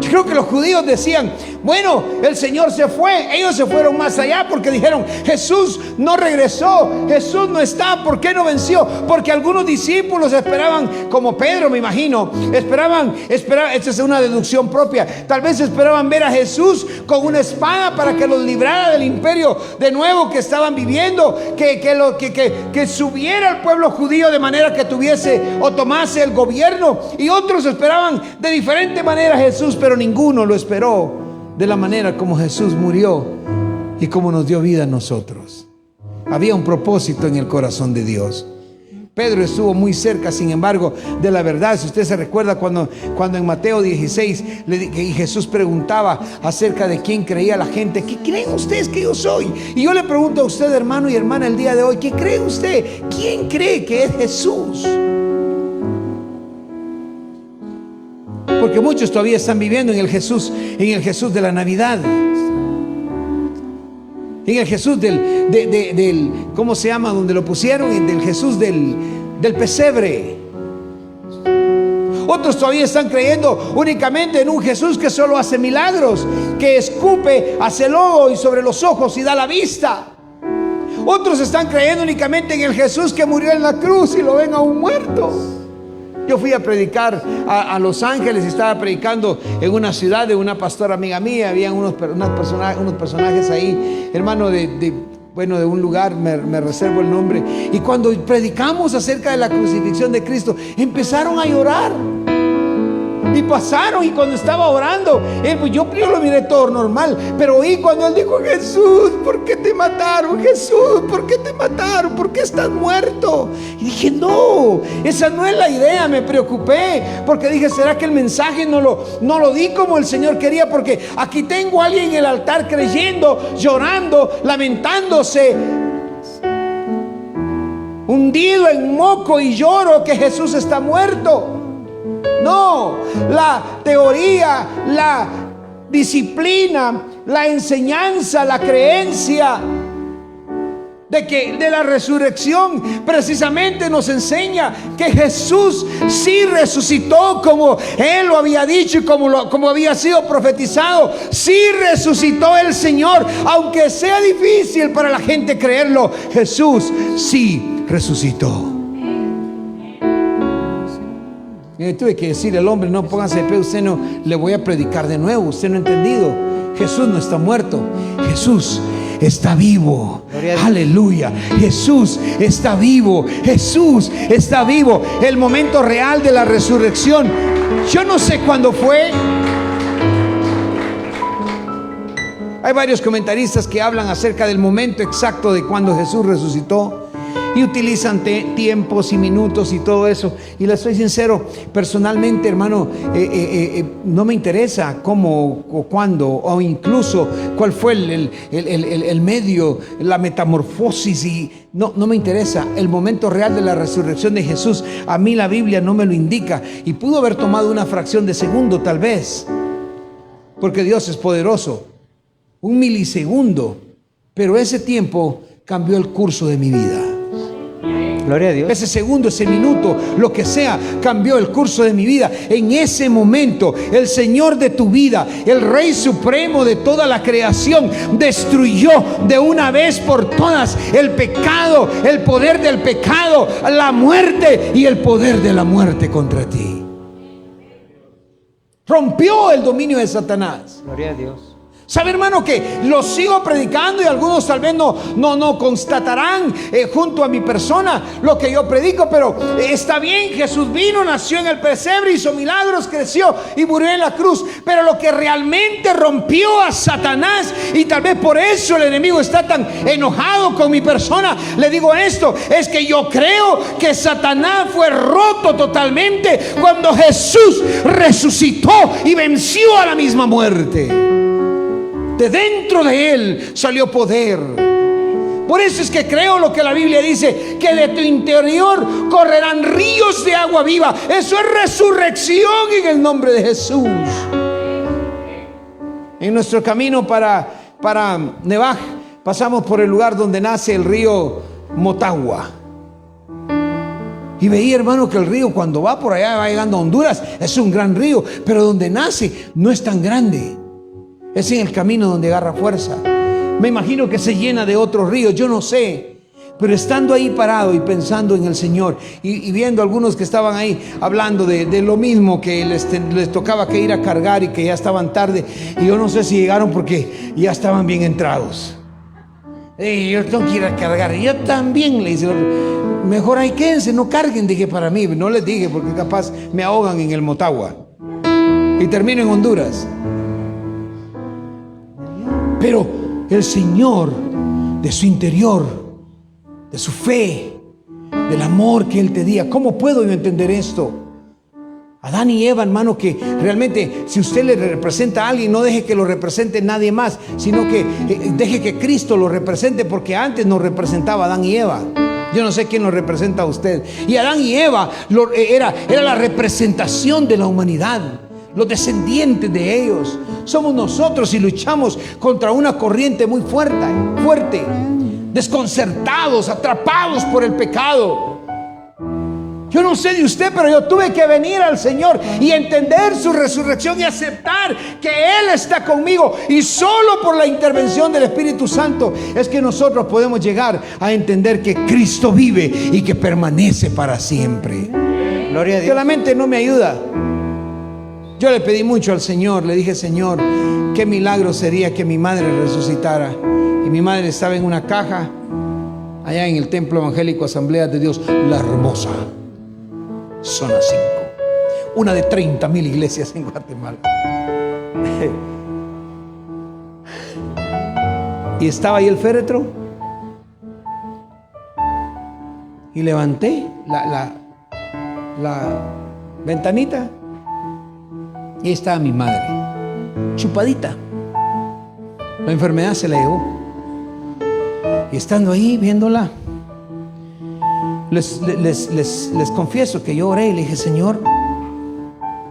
Yo creo que los judíos decían: bueno, el Señor se fue. Ellos se fueron más allá porque dijeron: Jesús no regresó, Jesús no está, ¿por qué no venció? Porque algunos discípulos esperaban, como Pedro, me imagino, esperaban, esta es una deducción propia, tal vez esperaban ver a Jesús con una espada para que los librara del imperio de nuevo que estaban viviendo, que subiera el pueblo judío de manera que tuviese o tomase el gobierno. Y otros esperaban de diferente manera a Jesús, pero ninguno lo esperó de la manera como Jesús murió y como nos dio vida a nosotros. Había un propósito en el corazón de Dios. Pedro estuvo muy cerca, sin embargo, de la verdad. Si usted se recuerda cuando en Mateo 16 y Jesús preguntaba acerca de quién creía la gente: ¿qué creen ustedes que yo soy? Y yo le pregunto a usted, hermano y hermana, el día de hoy: ¿qué cree usted? ¿Quién cree que es Jesús? Porque muchos todavía están viviendo en el Jesús de la Navidad, en el Jesús del ¿cómo se llama? Donde lo pusieron, en el Jesús del pesebre. Otros todavía están creyendo únicamente en un Jesús que solo hace milagros, que escupe, hace lodo y sobre los ojos y da la vista. Otros están creyendo únicamente en el Jesús que murió en la cruz y lo ven aún muerto. Yo fui a predicar a Los Ángeles y estaba predicando en una ciudad de una pastora amiga mía. Habían unos personajes ahí, hermano, de un lugar, me reservo el nombre. Y cuando predicamos acerca de la crucifixión de Cristo, empezaron a llorar. Y pasaron, y cuando estaba orando, yo lo miré todo normal, pero oí cuando él dijo: Jesús, ¿por qué te mataron? Jesús, ¿por qué te mataron? ¿Por qué estás muerto? Y dije: no, esa no es la idea. Me preocupé porque dije: ¿será que el mensaje no lo di como el Señor quería? Porque aquí tengo a alguien en el altar creyendo, llorando, lamentándose, hundido en moco y lloro que Jesús está muerto. No, la teoría, la disciplina, la enseñanza, la creencia de la resurrección precisamente nos enseña que Jesús sí resucitó como Él lo había dicho y como había sido profetizado. Sí resucitó el Señor, aunque sea difícil para la gente creerlo. Jesús sí resucitó. Tuve que decirle al hombre, no póngase de pie, usted no, le voy a predicar de nuevo, usted no ha entendido. Jesús no está muerto, Jesús está vivo. Aleluya. Jesús está vivo. Jesús está vivo. El momento real de la resurrección, yo no sé cuándo fue. Hay varios comentaristas que hablan acerca del momento exacto de cuando Jesús resucitó y utilizan tiempos y minutos y todo eso. Y les soy sincero, personalmente, hermano, no me interesa cómo o cuándo, o incluso cuál fue el medio, la metamorfosis, y no me interesa. El momento real de la resurrección de Jesús, a mí la Biblia no me lo indica, y pudo haber tomado una fracción de segundo tal vez, porque Dios es poderoso, un milisegundo, pero ese tiempo cambió el curso de mi vida. Gloria a Dios. Ese segundo, ese minuto, lo que sea, cambió el curso de mi vida. En ese momento, el Señor de tu vida, el Rey Supremo de toda la creación, destruyó de una vez por todas el pecado, el poder del pecado, la muerte y el poder de la muerte contra ti. Rompió el dominio de Satanás. Gloria a Dios. ¿Sabe, hermano, que lo sigo predicando y algunos tal vez no constatarán junto a mi persona lo que yo predico? Pero está bien, Jesús vino, nació en el pesebre, hizo milagros, creció y murió en la cruz. Pero lo que realmente rompió a Satanás, y tal vez por eso el enemigo está tan enojado con mi persona, le digo esto, es que yo creo que Satanás fue roto totalmente cuando Jesús resucitó y venció a la misma muerte. De dentro de él salió poder. Por eso es que creo lo que la Biblia dice, que de tu interior correrán ríos de agua viva. Eso es resurrección en el nombre de Jesús. En nuestro camino para Nevaj, pasamos por el lugar donde nace el río Motagua. Y veía, hermano, que el río cuando va por allá, va llegando a Honduras, es un gran río, pero donde nace no es tan grande. Es en el camino donde agarra fuerza. Me imagino que se llena de otros ríos, yo no sé. Pero estando ahí parado y pensando en el Señor y viendo a algunos que estaban ahí hablando de lo mismo, que les tocaba que ir a cargar y que ya estaban tarde. Y yo no sé si llegaron porque ya estaban bien entrados. Yo tengo que ir a cargar. Y yo también, le dice, mejor ahí quédense, no carguen, dije para mí. No les dije porque capaz me ahogan en el Motagua y termino en Honduras. Pero el Señor, de su interior, de su fe, del amor que Él te dio. ¿Cómo puedo yo entender esto? Adán y Eva, hermano, que realmente si usted le representa a alguien, no deje que lo represente nadie más, sino que deje que Cristo lo represente, porque antes nos representaba Adán y Eva. Yo no sé quién lo representa a usted. Y Adán y Eva era la representación de la humanidad, los descendientes de ellos. Somos nosotros y luchamos contra una corriente muy fuerte, desconcertados, atrapados por el pecado. Yo no sé de usted, pero yo tuve que venir al Señor y entender su resurrección y aceptar que Él está conmigo, y solo por la intervención del Espíritu Santo es que nosotros podemos llegar a entender que Cristo vive y que permanece para siempre. Gloria a Dios. Que la mente no me ayuda. Yo le pedí mucho al Señor, le dije: Señor, qué milagro sería que mi madre resucitara. Y mi madre estaba en una caja allá en el Templo Evangélico Asamblea de Dios La Hermosa, zona 5, una de 30,000 iglesias en Guatemala. Y estaba ahí el féretro, y levanté la ventanita, y ahí estaba mi madre, chupadita. La enfermedad se la llevó. Y estando ahí viéndola, les confieso que yo oré y le dije: Señor,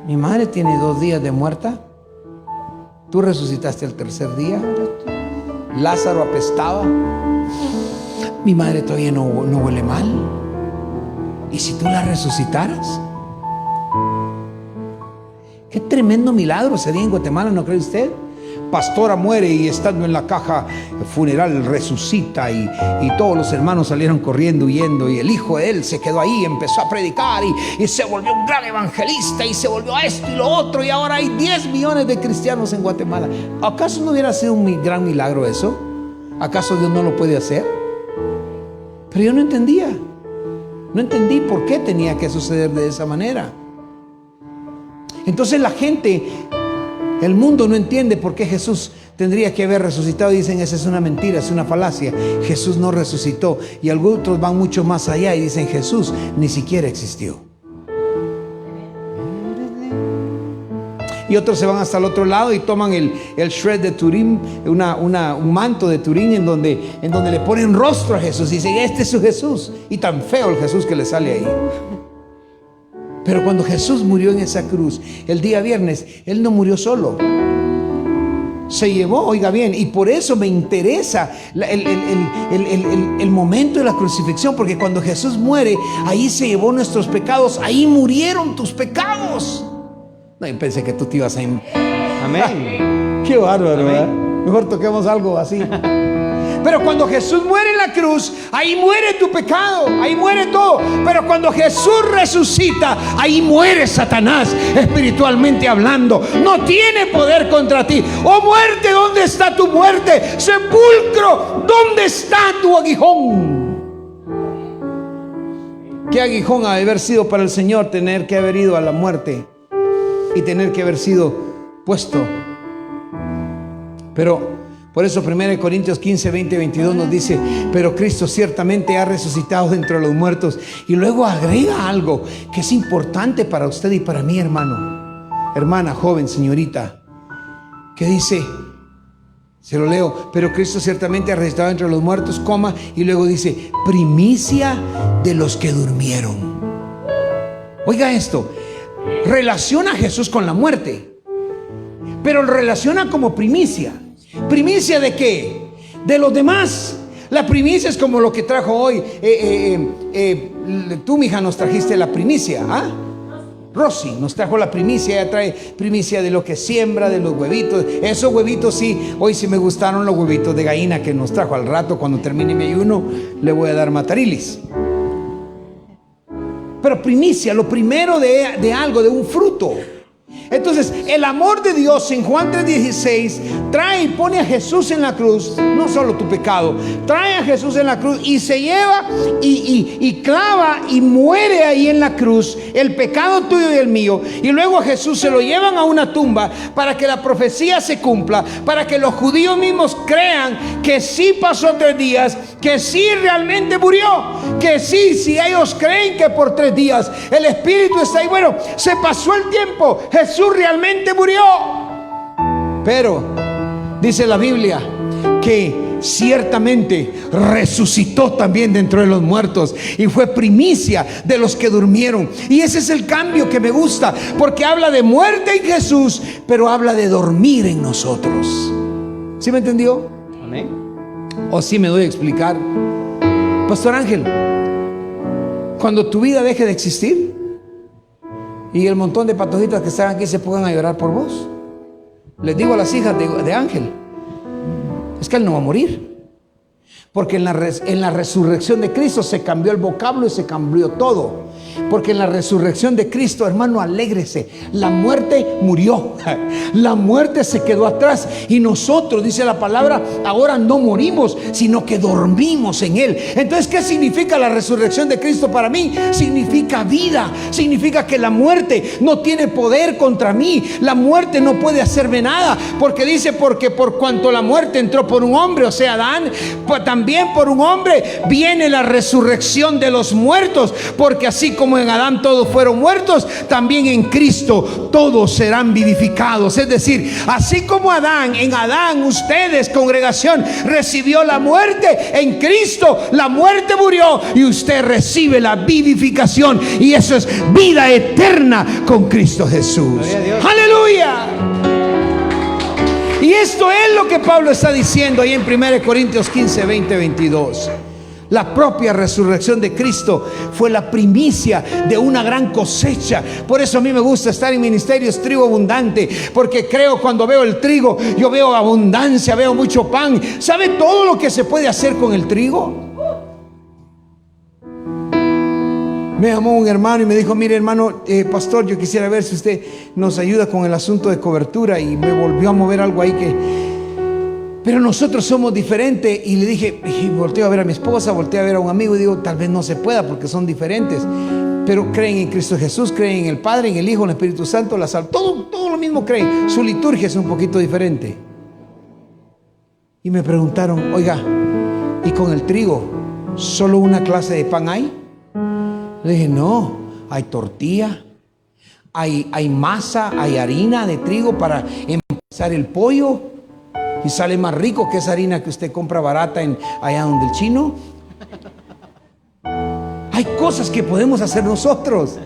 mi madre tiene 2 días de muerta. Tú resucitaste el 3er día. Lázaro apestaba. Mi madre todavía no huele mal. ¿Y si tú la resucitaras? Qué tremendo milagro sería en Guatemala, ¿no cree usted? pastora muere y estando en la caja funeral resucita y todos los hermanos salieron corriendo, huyendo, y el hijo de él se quedó ahí, empezó a predicar y se volvió un gran evangelista y se volvió a esto y lo otro, y ahora hay 10 millones de cristianos en Guatemala. ¿Acaso no hubiera sido un gran milagro eso? ¿Acaso Dios no lo puede hacer? Pero yo no entendí por qué tenía que suceder de esa manera. Entonces la gente, el mundo no entiende por qué Jesús tendría que haber resucitado. Dicen, esa es una mentira, es una falacia. Jesús no resucitó. Y algunos van mucho más allá y dicen, Jesús ni siquiera existió. Y otros se van hasta el otro lado y toman el shred de Turín, un manto de Turín en donde le ponen rostro a Jesús y dicen, este es su Jesús. Y tan feo el Jesús que le sale ahí. Pero cuando Jesús murió en esa cruz el día viernes, Él no murió solo. Se llevó, oiga bien, y por eso me interesa el momento de la crucifixión, porque cuando Jesús muere, ahí se llevó nuestros pecados, ahí murieron tus pecados. No, yo pensé que tú te ibas a... Amén. Qué bárbaro, ¿verdad? Mejor toquemos algo así. Pero cuando Jesús muere en la cruz, ahí muere tu pecado, ahí muere todo. Pero cuando Jesús resucita, ahí muere Satanás, espiritualmente hablando. No tiene poder contra ti. Oh muerte, ¿dónde está tu muerte? Sepulcro, ¿dónde está tu aguijón? ¿Qué aguijón ha de haber sido para el Señor tener que haber ido a la muerte y tener que haber sido puesto? Pero por eso 1 Corintios 15, 20, 22 nos dice, pero Cristo ciertamente ha resucitado de entre los muertos. Y luego agrega algo que es importante para usted y para mí, hermano, hermana, joven, señorita, que dice, se lo leo, pero Cristo ciertamente ha resucitado de entre los muertos, coma, y luego dice, primicia de los que durmieron. Oiga esto, relaciona a Jesús con la muerte, pero lo relaciona como primicia. ¿Primicia de qué? De los demás. La primicia es como lo que trajo hoy. Tú, mija, nos trajiste la primicia. ¿Ah? Rosy nos trajo la primicia. Ella trae primicia de lo que siembra, de los huevitos. Esos huevitos sí, hoy sí me gustaron los huevitos de gallina que nos trajo. Al rato, cuando termine mi ayuno, le voy a dar matarilis. Pero primicia, lo primero de algo, de un fruto. Entonces el amor de Dios en Juan 3:16 trae y pone a Jesús en la cruz, no solo tu pecado, trae a Jesús en la cruz y se lleva y clava y muere ahí en la cruz el pecado tuyo y el mío, y luego a Jesús se lo llevan a una tumba para que la profecía se cumpla, para que los judíos mismos crean que sí pasó 3 días, que sí realmente murió, que sí, si ellos creen que por 3 días el Espíritu está ahí, bueno, se pasó el tiempo, Jesús realmente murió. Pero dice la Biblia que ciertamente resucitó también dentro de los muertos y fue primicia de los que durmieron. Y ese es el cambio que me gusta, porque habla de muerte en Jesús, pero habla de dormir en nosotros. ¿Sí me entendió? Amén. ¿O sí me doy a explicar? Pastor Ángel, cuando tu vida deje de existir y el montón de patojitas que están aquí se pongan a llorar por vos, les digo a las hijas de Ángel, es que él no va a morir, porque en la resurrección de Cristo se cambió el vocablo y se cambió todo. Porque en la resurrección de Cristo, hermano, alégrese, la muerte murió, la muerte se quedó atrás, y nosotros, dice la palabra, ahora no morimos, sino que dormimos en Él. Entonces, ¿qué significa la resurrección de Cristo para mí? Significa vida, significa que la muerte no tiene poder contra mí, la muerte no puede hacerme nada, porque dice, porque por cuanto la muerte entró por un hombre, o sea, Adán, pues también por un hombre viene la resurrección de los muertos, porque así como en Adán todos fueron muertos, también en Cristo todos serán vivificados. Es decir, así como en Adán ustedes, congregación, recibió la muerte, en Cristo la muerte murió y usted recibe la vivificación, y eso es vida eterna con Cristo Jesús. ¡Aleluya! Y esto es lo que Pablo está diciendo ahí en 1 Corintios 15, 20, 22. La propia resurrección de Cristo fue la primicia de una gran cosecha. Por eso a mí me gusta estar en Ministerios Trigo Abundante, porque creo, cuando veo el trigo, yo veo abundancia, veo mucho pan. ¿Sabe todo lo que se puede hacer con el trigo? Me llamó un hermano y me dijo: mire, hermano, pastor, yo quisiera ver si usted nos ayuda con el asunto de cobertura. Y me volvió a mover algo ahí pero nosotros somos diferentes. Y le dije, y volteo a ver a mi esposa, volteo a ver a un amigo y digo: tal vez no se pueda porque son diferentes, pero creen en Cristo Jesús, creen en el Padre, en el Hijo, en el Espíritu Santo, la sal, todo lo mismo creen. Su liturgia es un poquito diferente. Y me preguntaron: oiga, ¿y con el trigo solo una clase de pan hay? Le dije: no, hay tortilla, hay masa, hay harina de trigo para empezar el pollo, y sale más rico que esa harina que usted compra barata allá donde el chino. Hay cosas que podemos hacer nosotros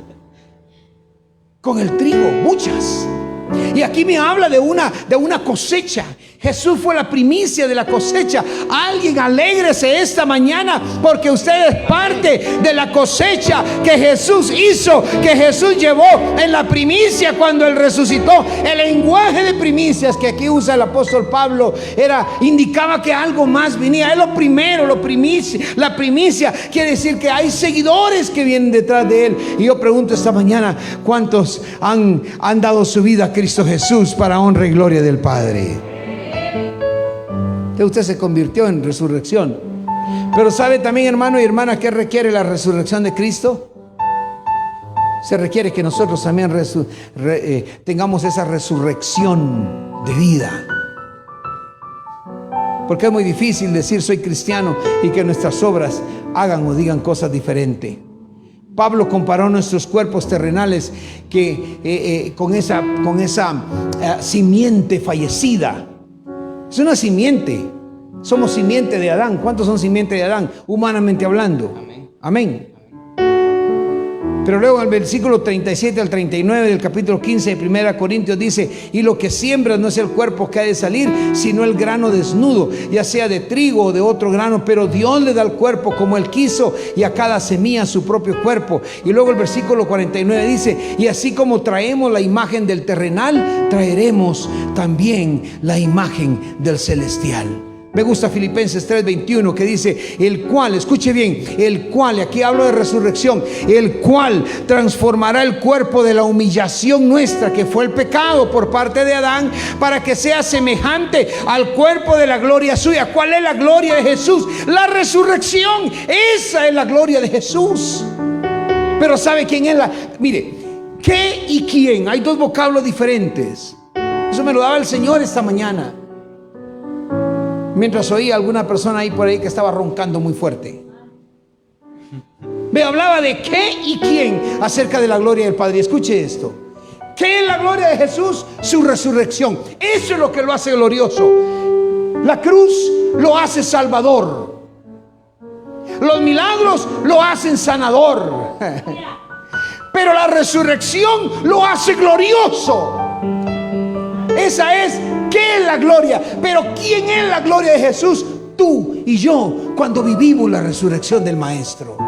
con el trigo, muchas. Y aquí me habla de una cosecha. Jesús fue la primicia de la cosecha. Alguien alégrese esta mañana, porque usted es parte de la cosecha que Jesús hizo, que Jesús llevó en la primicia cuando Él resucitó. El lenguaje de primicias que aquí usa el apóstol Pablo indicaba que algo más venía. Es lo primero, la primicia quiere decir que hay seguidores que vienen detrás de Él. Y yo pregunto esta mañana: ¿cuántos han dado su vida a Cristo Jesús para honra y gloria del Padre? Que usted se convirtió en resurrección. Pero ¿sabe también, hermano y hermana, qué requiere la resurrección de Cristo? Se requiere que nosotros también tengamos esa resurrección de vida. Porque es muy difícil decir soy cristiano y que nuestras obras hagan o digan cosas diferentes. Pablo comparó nuestros cuerpos terrenales con esa simiente fallecida. Es una simiente. Somos simiente de Adán. ¿Cuántos son simiente de Adán? Humanamente hablando. Amén. Pero luego en el versículo 37 al 39 del capítulo 15 de 1 Corintios dice: y lo que siembras no es el cuerpo que ha de salir, sino el grano desnudo, ya sea de trigo o de otro grano, pero Dios le da al cuerpo como Él quiso, y a cada semilla su propio cuerpo. Y luego el versículo 49 dice: y así como traemos la imagen del terrenal, traeremos también la imagen del celestial. Me gusta Filipenses 3:21, que dice: el cual, escuche bien, el cual, y aquí hablo de resurrección, el cual transformará el cuerpo de la humillación nuestra, que fue el pecado por parte de Adán, para que sea semejante al cuerpo de la gloria suya. ¿Cuál es la gloria de Jesús? La resurrección. Esa es la gloria de Jesús. Pero ¿sabe quién es mire, qué y quién? Hay dos vocablos diferentes. Eso me lo daba el Señor esta mañana, mientras oía a alguna persona ahí por ahí que estaba roncando muy fuerte. Me hablaba de qué y quién acerca de la gloria del Padre. Escuche esto: ¿qué es la gloria de Jesús? Su resurrección. Eso es lo que lo hace glorioso. La cruz lo hace salvador. Los milagros lo hacen sanador. Pero la resurrección lo hace glorioso. Esa es, ¿qué es la gloria? Pero ¿quién es la gloria de Jesús? Tú y yo, cuando vivimos la resurrección del Maestro.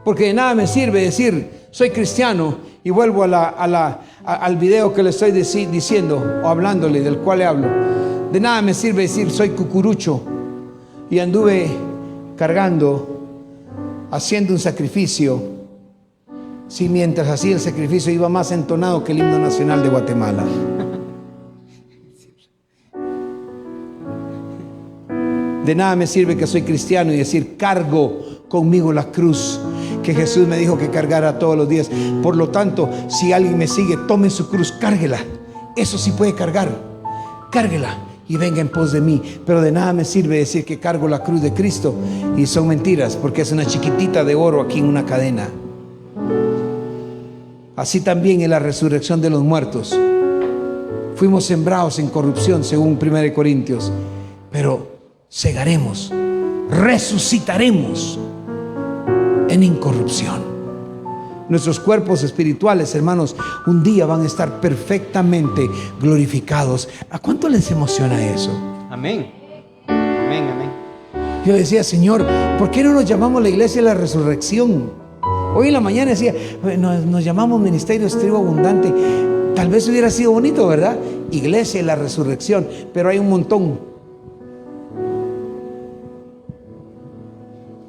Porque de nada me sirve decir soy cristiano y vuelvo al video que le estoy diciendo o hablándole, del cual le hablo. De nada me sirve decir soy cucurucho y anduve cargando, haciendo un sacrificio, si mientras hacía el sacrificio iba más entonado que el himno nacional de Guatemala. De nada me sirve que soy cristiano y decir cargo conmigo la cruz que Jesús me dijo que cargara todos los días. Por lo tanto, si alguien me sigue, tome su cruz, cárguela. Eso sí puede cargar, cárguela y venga en pos de mí. Pero de nada me sirve decir que cargo la cruz de Cristo, y son mentiras, porque es una chiquitita de oro aquí en una cadena. Así también en la resurrección de los muertos. Fuimos sembrados en corrupción, según 1 Corintios, pero segaremos, resucitaremos en incorrupción. Nuestros cuerpos espirituales, hermanos, un día van a estar perfectamente glorificados. ¿A cuánto les emociona eso? Amén. Amén, amén. Yo decía, Señor, ¿por qué no nos llamamos la iglesia de la resurrección? Hoy en la mañana decía, nos llamamos Ministerio Estribo Abundante. Tal vez hubiera sido bonito, ¿verdad? Iglesia de la resurrección, pero hay un montón.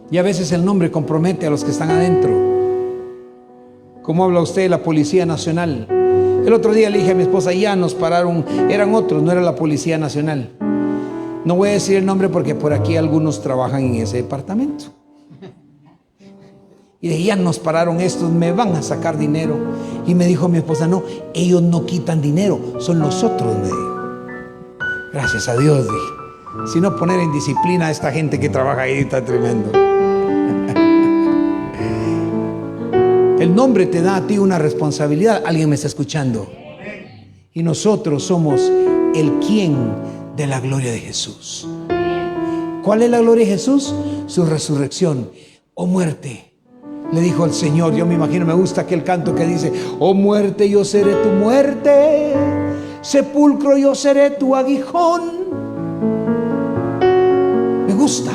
Y a veces el nombre compromete a los que están adentro. ¿Cómo habla usted de la Policía Nacional? El otro día le dije a mi esposa, ya nos pararon, eran otros, no era la Policía Nacional. No voy a decir el nombre porque por aquí algunos trabajan en ese departamento. Y dije, ya nos pararon estos, me van a sacar dinero. Y me dijo mi esposa, no, ellos no quitan dinero, son nosotros, me dijo. Gracias a Dios, dije. Si no, poner en disciplina a esta gente que trabaja ahí está tremendo. El nombre te da a ti una responsabilidad. Alguien me está escuchando. Y nosotros somos el quién de la gloria de Jesús. ¿Cuál es la gloria de Jesús? Su resurrección. Oh muerte, le dijo el Señor. Yo me imagino, me gusta aquel canto que dice: oh muerte, yo seré tu muerte, sepulcro, yo seré tu aguijón. Me gusta,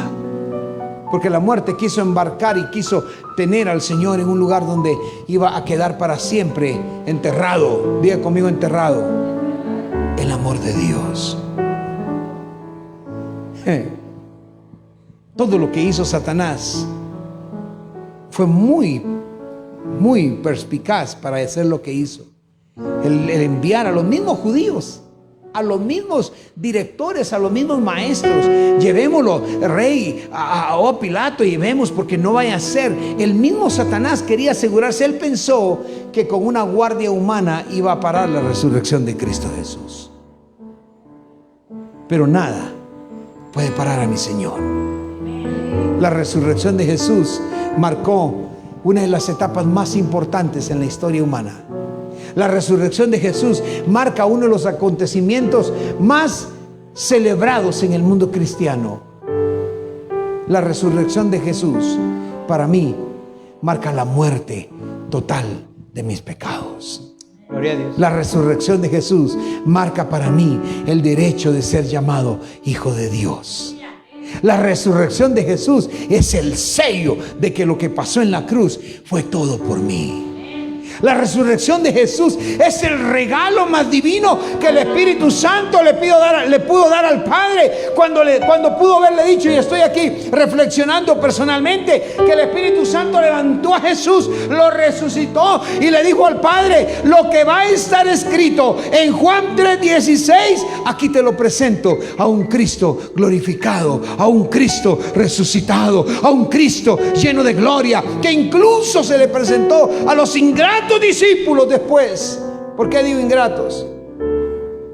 porque la muerte quiso embarcar y quiso tener al Señor en un lugar donde iba a quedar para siempre enterrado. Diga conmigo, enterrado. El amor de Dios. Todo lo que hizo Satanás fue muy perspicaz para hacer lo que hizo. El enviar a los mismos judíos, a los mismos directores, a los mismos maestros. Llevémoslo, rey, a Pilato, llevemos, porque no vaya a ser. El mismo Satanás quería asegurarse. Él pensó que con una guardia humana iba a parar la resurrección de Cristo Jesús. Pero nada puede parar a mi Señor. La resurrección de Jesús marcó una de las etapas más importantes en la historia humana. La resurrección de Jesús marca uno de los acontecimientos más celebrados en el mundo cristiano. La resurrección de Jesús, para mí, marca la muerte total de mis pecados. Gloria a Dios. La resurrección de Jesús marca para mí el derecho de ser llamado hijo de Dios. La resurrección de Jesús es el sello de que lo que pasó en la cruz fue todo por mí. La resurrección de Jesús es el regalo más divino que el Espíritu Santo le pudo dar al Padre cuando pudo haberle dicho, y estoy aquí reflexionando personalmente, que el Espíritu Santo levantó a Jesús, lo resucitó y le dijo al Padre: lo que va a estar escrito en Juan 3:16, aquí te lo presento, a un Cristo glorificado, a un Cristo resucitado, a un Cristo lleno de gloria, que incluso se le presentó a los ingratos discípulos después. ¿Por qué digo ingratos?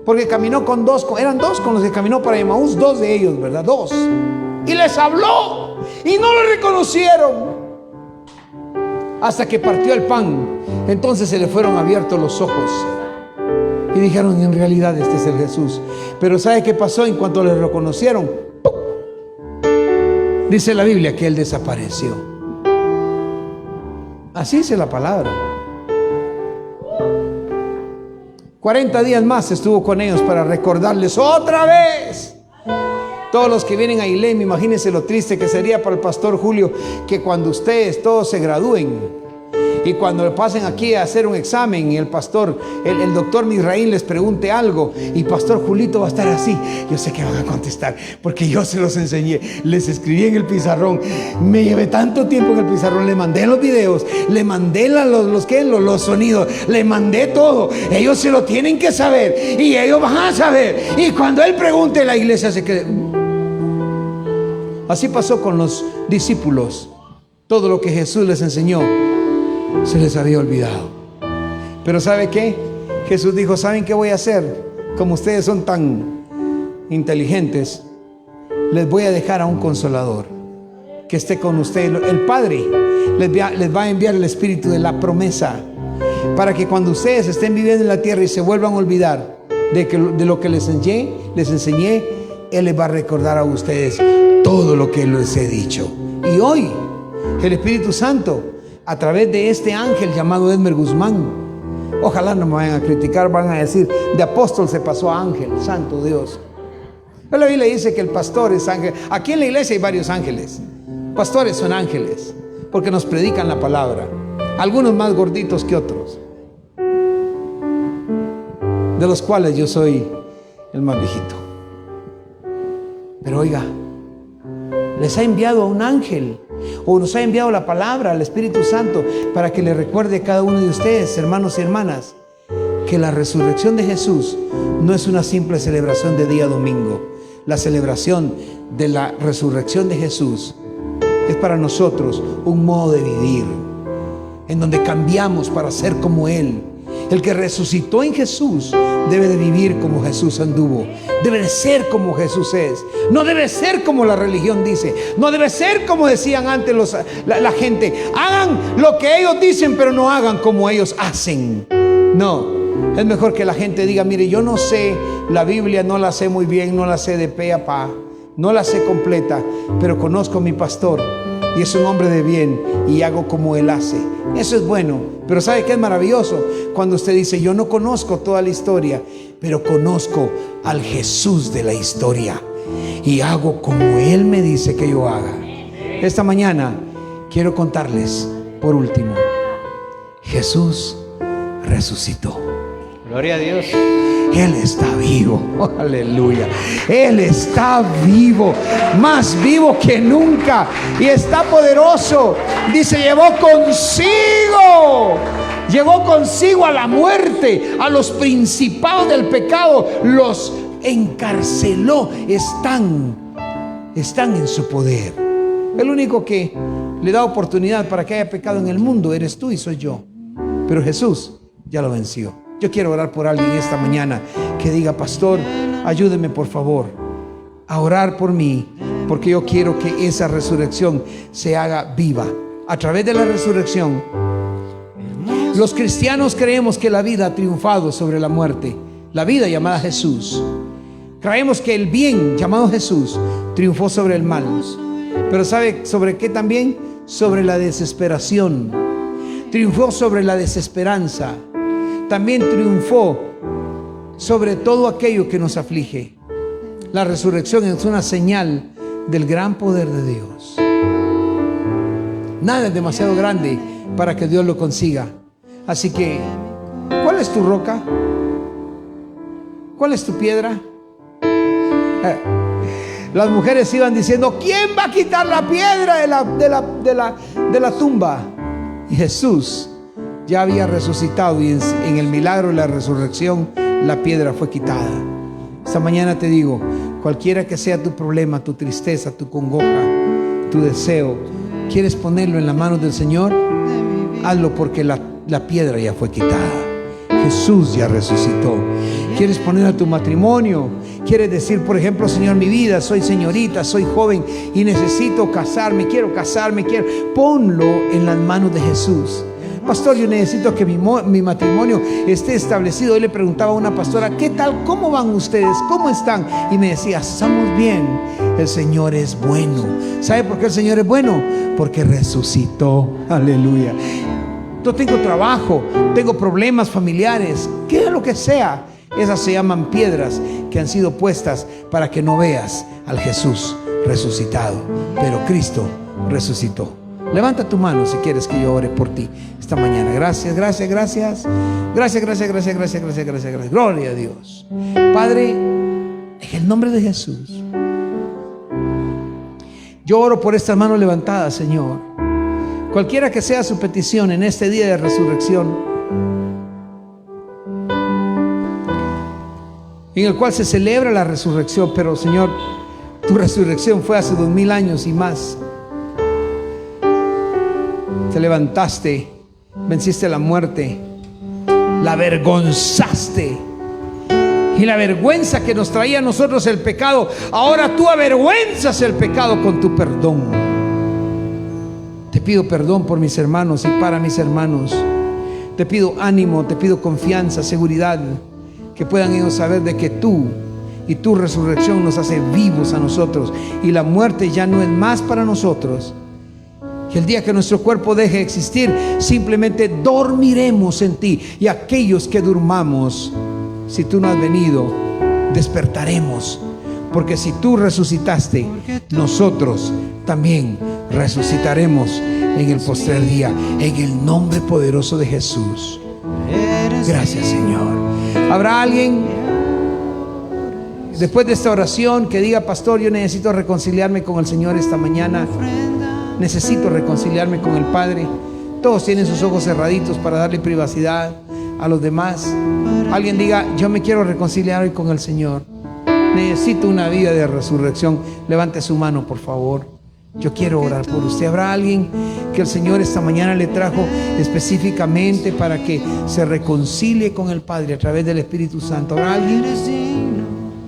Porque caminó con dos, eran dos con los que caminó para Emaús, dos de ellos, ¿verdad? Dos. Y les habló y no lo reconocieron hasta que partió el pan. Entonces se le fueron abiertos los ojos y dijeron: en realidad este es el Jesús. Pero ¿sabe qué pasó? En cuanto le reconocieron, ¡pum!, dice la Biblia que él desapareció. Así dice la palabra. 40 días más estuvo con ellos para recordarles otra vez. Todos los que vienen a ILEM, imagínense lo triste que sería para el pastor Julio, que cuando ustedes todos se gradúen y cuando pasen aquí a hacer un examen y el doctor Misraín les pregunte algo y pastor Julito va a estar así. Yo sé que van a contestar porque yo se los enseñé, les escribí en el pizarrón, me llevé tanto tiempo en el pizarrón, le mandé los videos, le mandé los sonidos, le mandé todo. Ellos se lo tienen que saber y ellos van a saber, y cuando él pregunte, la iglesia se quede. Así pasó con los discípulos. Todo lo que Jesús les enseñó se les había olvidado. Pero ¿sabe qué? Jesús dijo: ¿saben qué voy a hacer? Como ustedes son tan inteligentes, les voy a dejar a un consolador que esté con ustedes. El Padre les va a enviar el Espíritu de la promesa, para que cuando ustedes estén viviendo en la tierra y se vuelvan a olvidar de lo que les enseñé, Él les va a recordar a ustedes todo lo que les he dicho. Y hoy el Espíritu Santo, a través de este ángel llamado Edmer Guzmán, ojalá no me vayan a criticar, van a decir: de apóstol se pasó a ángel, santo Dios. La Biblia dice que el pastor es ángel. Aquí en la iglesia hay varios ángeles. Pastores son ángeles porque nos predican la palabra. Algunos más gorditos que otros, de los cuales yo soy el más viejito. Pero oiga, les ha enviado a un ángel, o nos ha enviado la palabra, al Espíritu Santo, para que le recuerde a cada uno de ustedes, hermanos y hermanas, que la resurrección de Jesús no es una simple celebración de día domingo. La celebración de la resurrección de Jesús es para nosotros un modo de vivir, en donde cambiamos para ser como Él. El que resucitó en Jesús debe de vivir como Jesús anduvo. Debe de ser como Jesús es. No debe ser como la religión dice. No debe ser como decían antes la gente. Hagan lo que ellos dicen, pero no hagan como ellos hacen. No, es mejor que la gente diga: mire, yo no sé la Biblia, no la sé muy bien, no la sé de pe a pa, no la sé completa, pero conozco a mi pastor y es un hombre de bien y hago como él hace. Eso es bueno. Pero ¿sabe qué es maravilloso? Cuando usted dice: yo no conozco toda la historia, pero conozco al Jesús de la historia y hago como Él me dice que yo haga. Esta mañana quiero contarles, por último, Jesús resucitó. Gloria a Dios. Él está vivo, aleluya. Él está vivo, más vivo que nunca, y está poderoso. Dice: llevó consigo a la muerte, a los principados del pecado, los encarceló. Están en su poder. El único que le da oportunidad para que haya pecado en el mundo eres tú y soy yo, pero Jesús ya lo venció. Yo quiero orar por alguien esta mañana que diga: pastor, ayúdeme por favor a orar por mí, porque yo quiero que esa resurrección se haga viva. A través de la resurrección, los cristianos creemos que la vida ha triunfado sobre la muerte. La vida llamada Jesús. Creemos que el bien llamado Jesús triunfó sobre el mal. Pero ¿sabe sobre qué también? Sobre la desesperación. Triunfó sobre la desesperanza. También triunfó sobre todo aquello que nos aflige. La resurrección es una señal del gran poder de Dios. Nada es demasiado grande para que Dios lo consiga. Así que, ¿cuál es tu roca? ¿Cuál es tu piedra? Las mujeres iban diciendo: ¿quién va a quitar la piedra de la tumba? Y Jesús ya había resucitado, y en el milagro de la resurrección la piedra fue quitada. Esta mañana te digo: cualquiera que sea tu problema, tu tristeza, tu congoja, tu deseo, ¿quieres ponerlo en las manos del Señor? Hazlo, porque la piedra ya fue quitada. Jesús ya resucitó. ¿Quieres poner a tu matrimonio? ¿Quieres decir, por ejemplo: Señor, mi vida, soy señorita, soy joven y necesito casarme, quiero casarme, ponlo en las manos de Jesús. Pastor, yo necesito que mi matrimonio esté establecido. Hoy le preguntaba a una pastora: ¿qué tal? ¿Cómo van ustedes? ¿Cómo están? Y me decía: estamos bien. El Señor es bueno. ¿Sabe por qué el Señor es bueno? Porque resucitó. Aleluya. Yo tengo trabajo, tengo problemas familiares, qué es lo que sea. Esas se llaman piedras que han sido puestas para que no veas al Jesús resucitado. Pero Cristo resucitó. Levanta tu mano si quieres que yo ore por ti esta mañana. Gracias. Gloria a Dios. Padre, en el nombre de Jesús, yo oro por estas manos levantadas, Señor. Cualquiera que sea su petición en este día de resurrección, en el cual se celebra la resurrección. Pero Señor, tu resurrección fue hace 2000 años y más. Te levantaste, venciste la muerte, la avergonzaste. Y la vergüenza que nos traía a nosotros el pecado, ahora tú avergüenzas el pecado con tu perdón. Te pido perdón por mis hermanos y para mis hermanos. Te pido ánimo, te pido confianza, seguridad, que puedan ellos saber de que tú y tu resurrección nos hace vivos a nosotros, y la muerte ya no es más para nosotros. Que el día que nuestro cuerpo deje de existir, simplemente dormiremos en ti, y aquellos que durmamos, si tú no has venido, despertaremos porque si tú resucitaste, nosotros también resucitaremos en el postrer día, en el nombre poderoso de Jesús. Gracias, Señor. ¿Habrá alguien después de esta oración que diga: pastor, yo necesito reconciliarme con el Señor esta mañana, necesito reconciliarme con el Padre? Todos tienen sus ojos cerraditos para darle privacidad a los demás. Alguien diga: yo me quiero reconciliar hoy con el Señor, necesito una vida de resurrección. Levante su mano, por favor. Yo quiero orar por usted. ¿Habrá alguien que el Señor esta mañana le trajo específicamente para que se reconcilie con el Padre a través del Espíritu Santo? ¿Habrá alguien?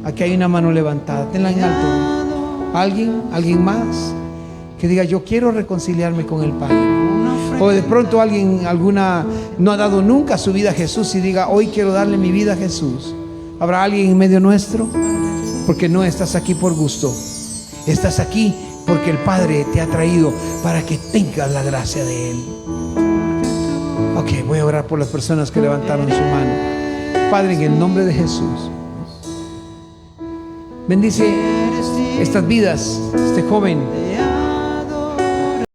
Aquí hay una mano levantada, tenla en alto. ¿Alguien? ¿Alguien más? Que diga: yo quiero reconciliarme con el Padre. O de pronto alguien, no ha dado nunca su vida a Jesús y diga: hoy quiero darle mi vida a Jesús. ¿Habrá alguien en medio nuestro? Porque no estás aquí por gusto, estás aquí porque el Padre te ha traído para que tengas la gracia de Él. Ok, voy a orar por las personas que levantaron su mano. Padre, en el nombre de Jesús, bendice estas vidas, este joven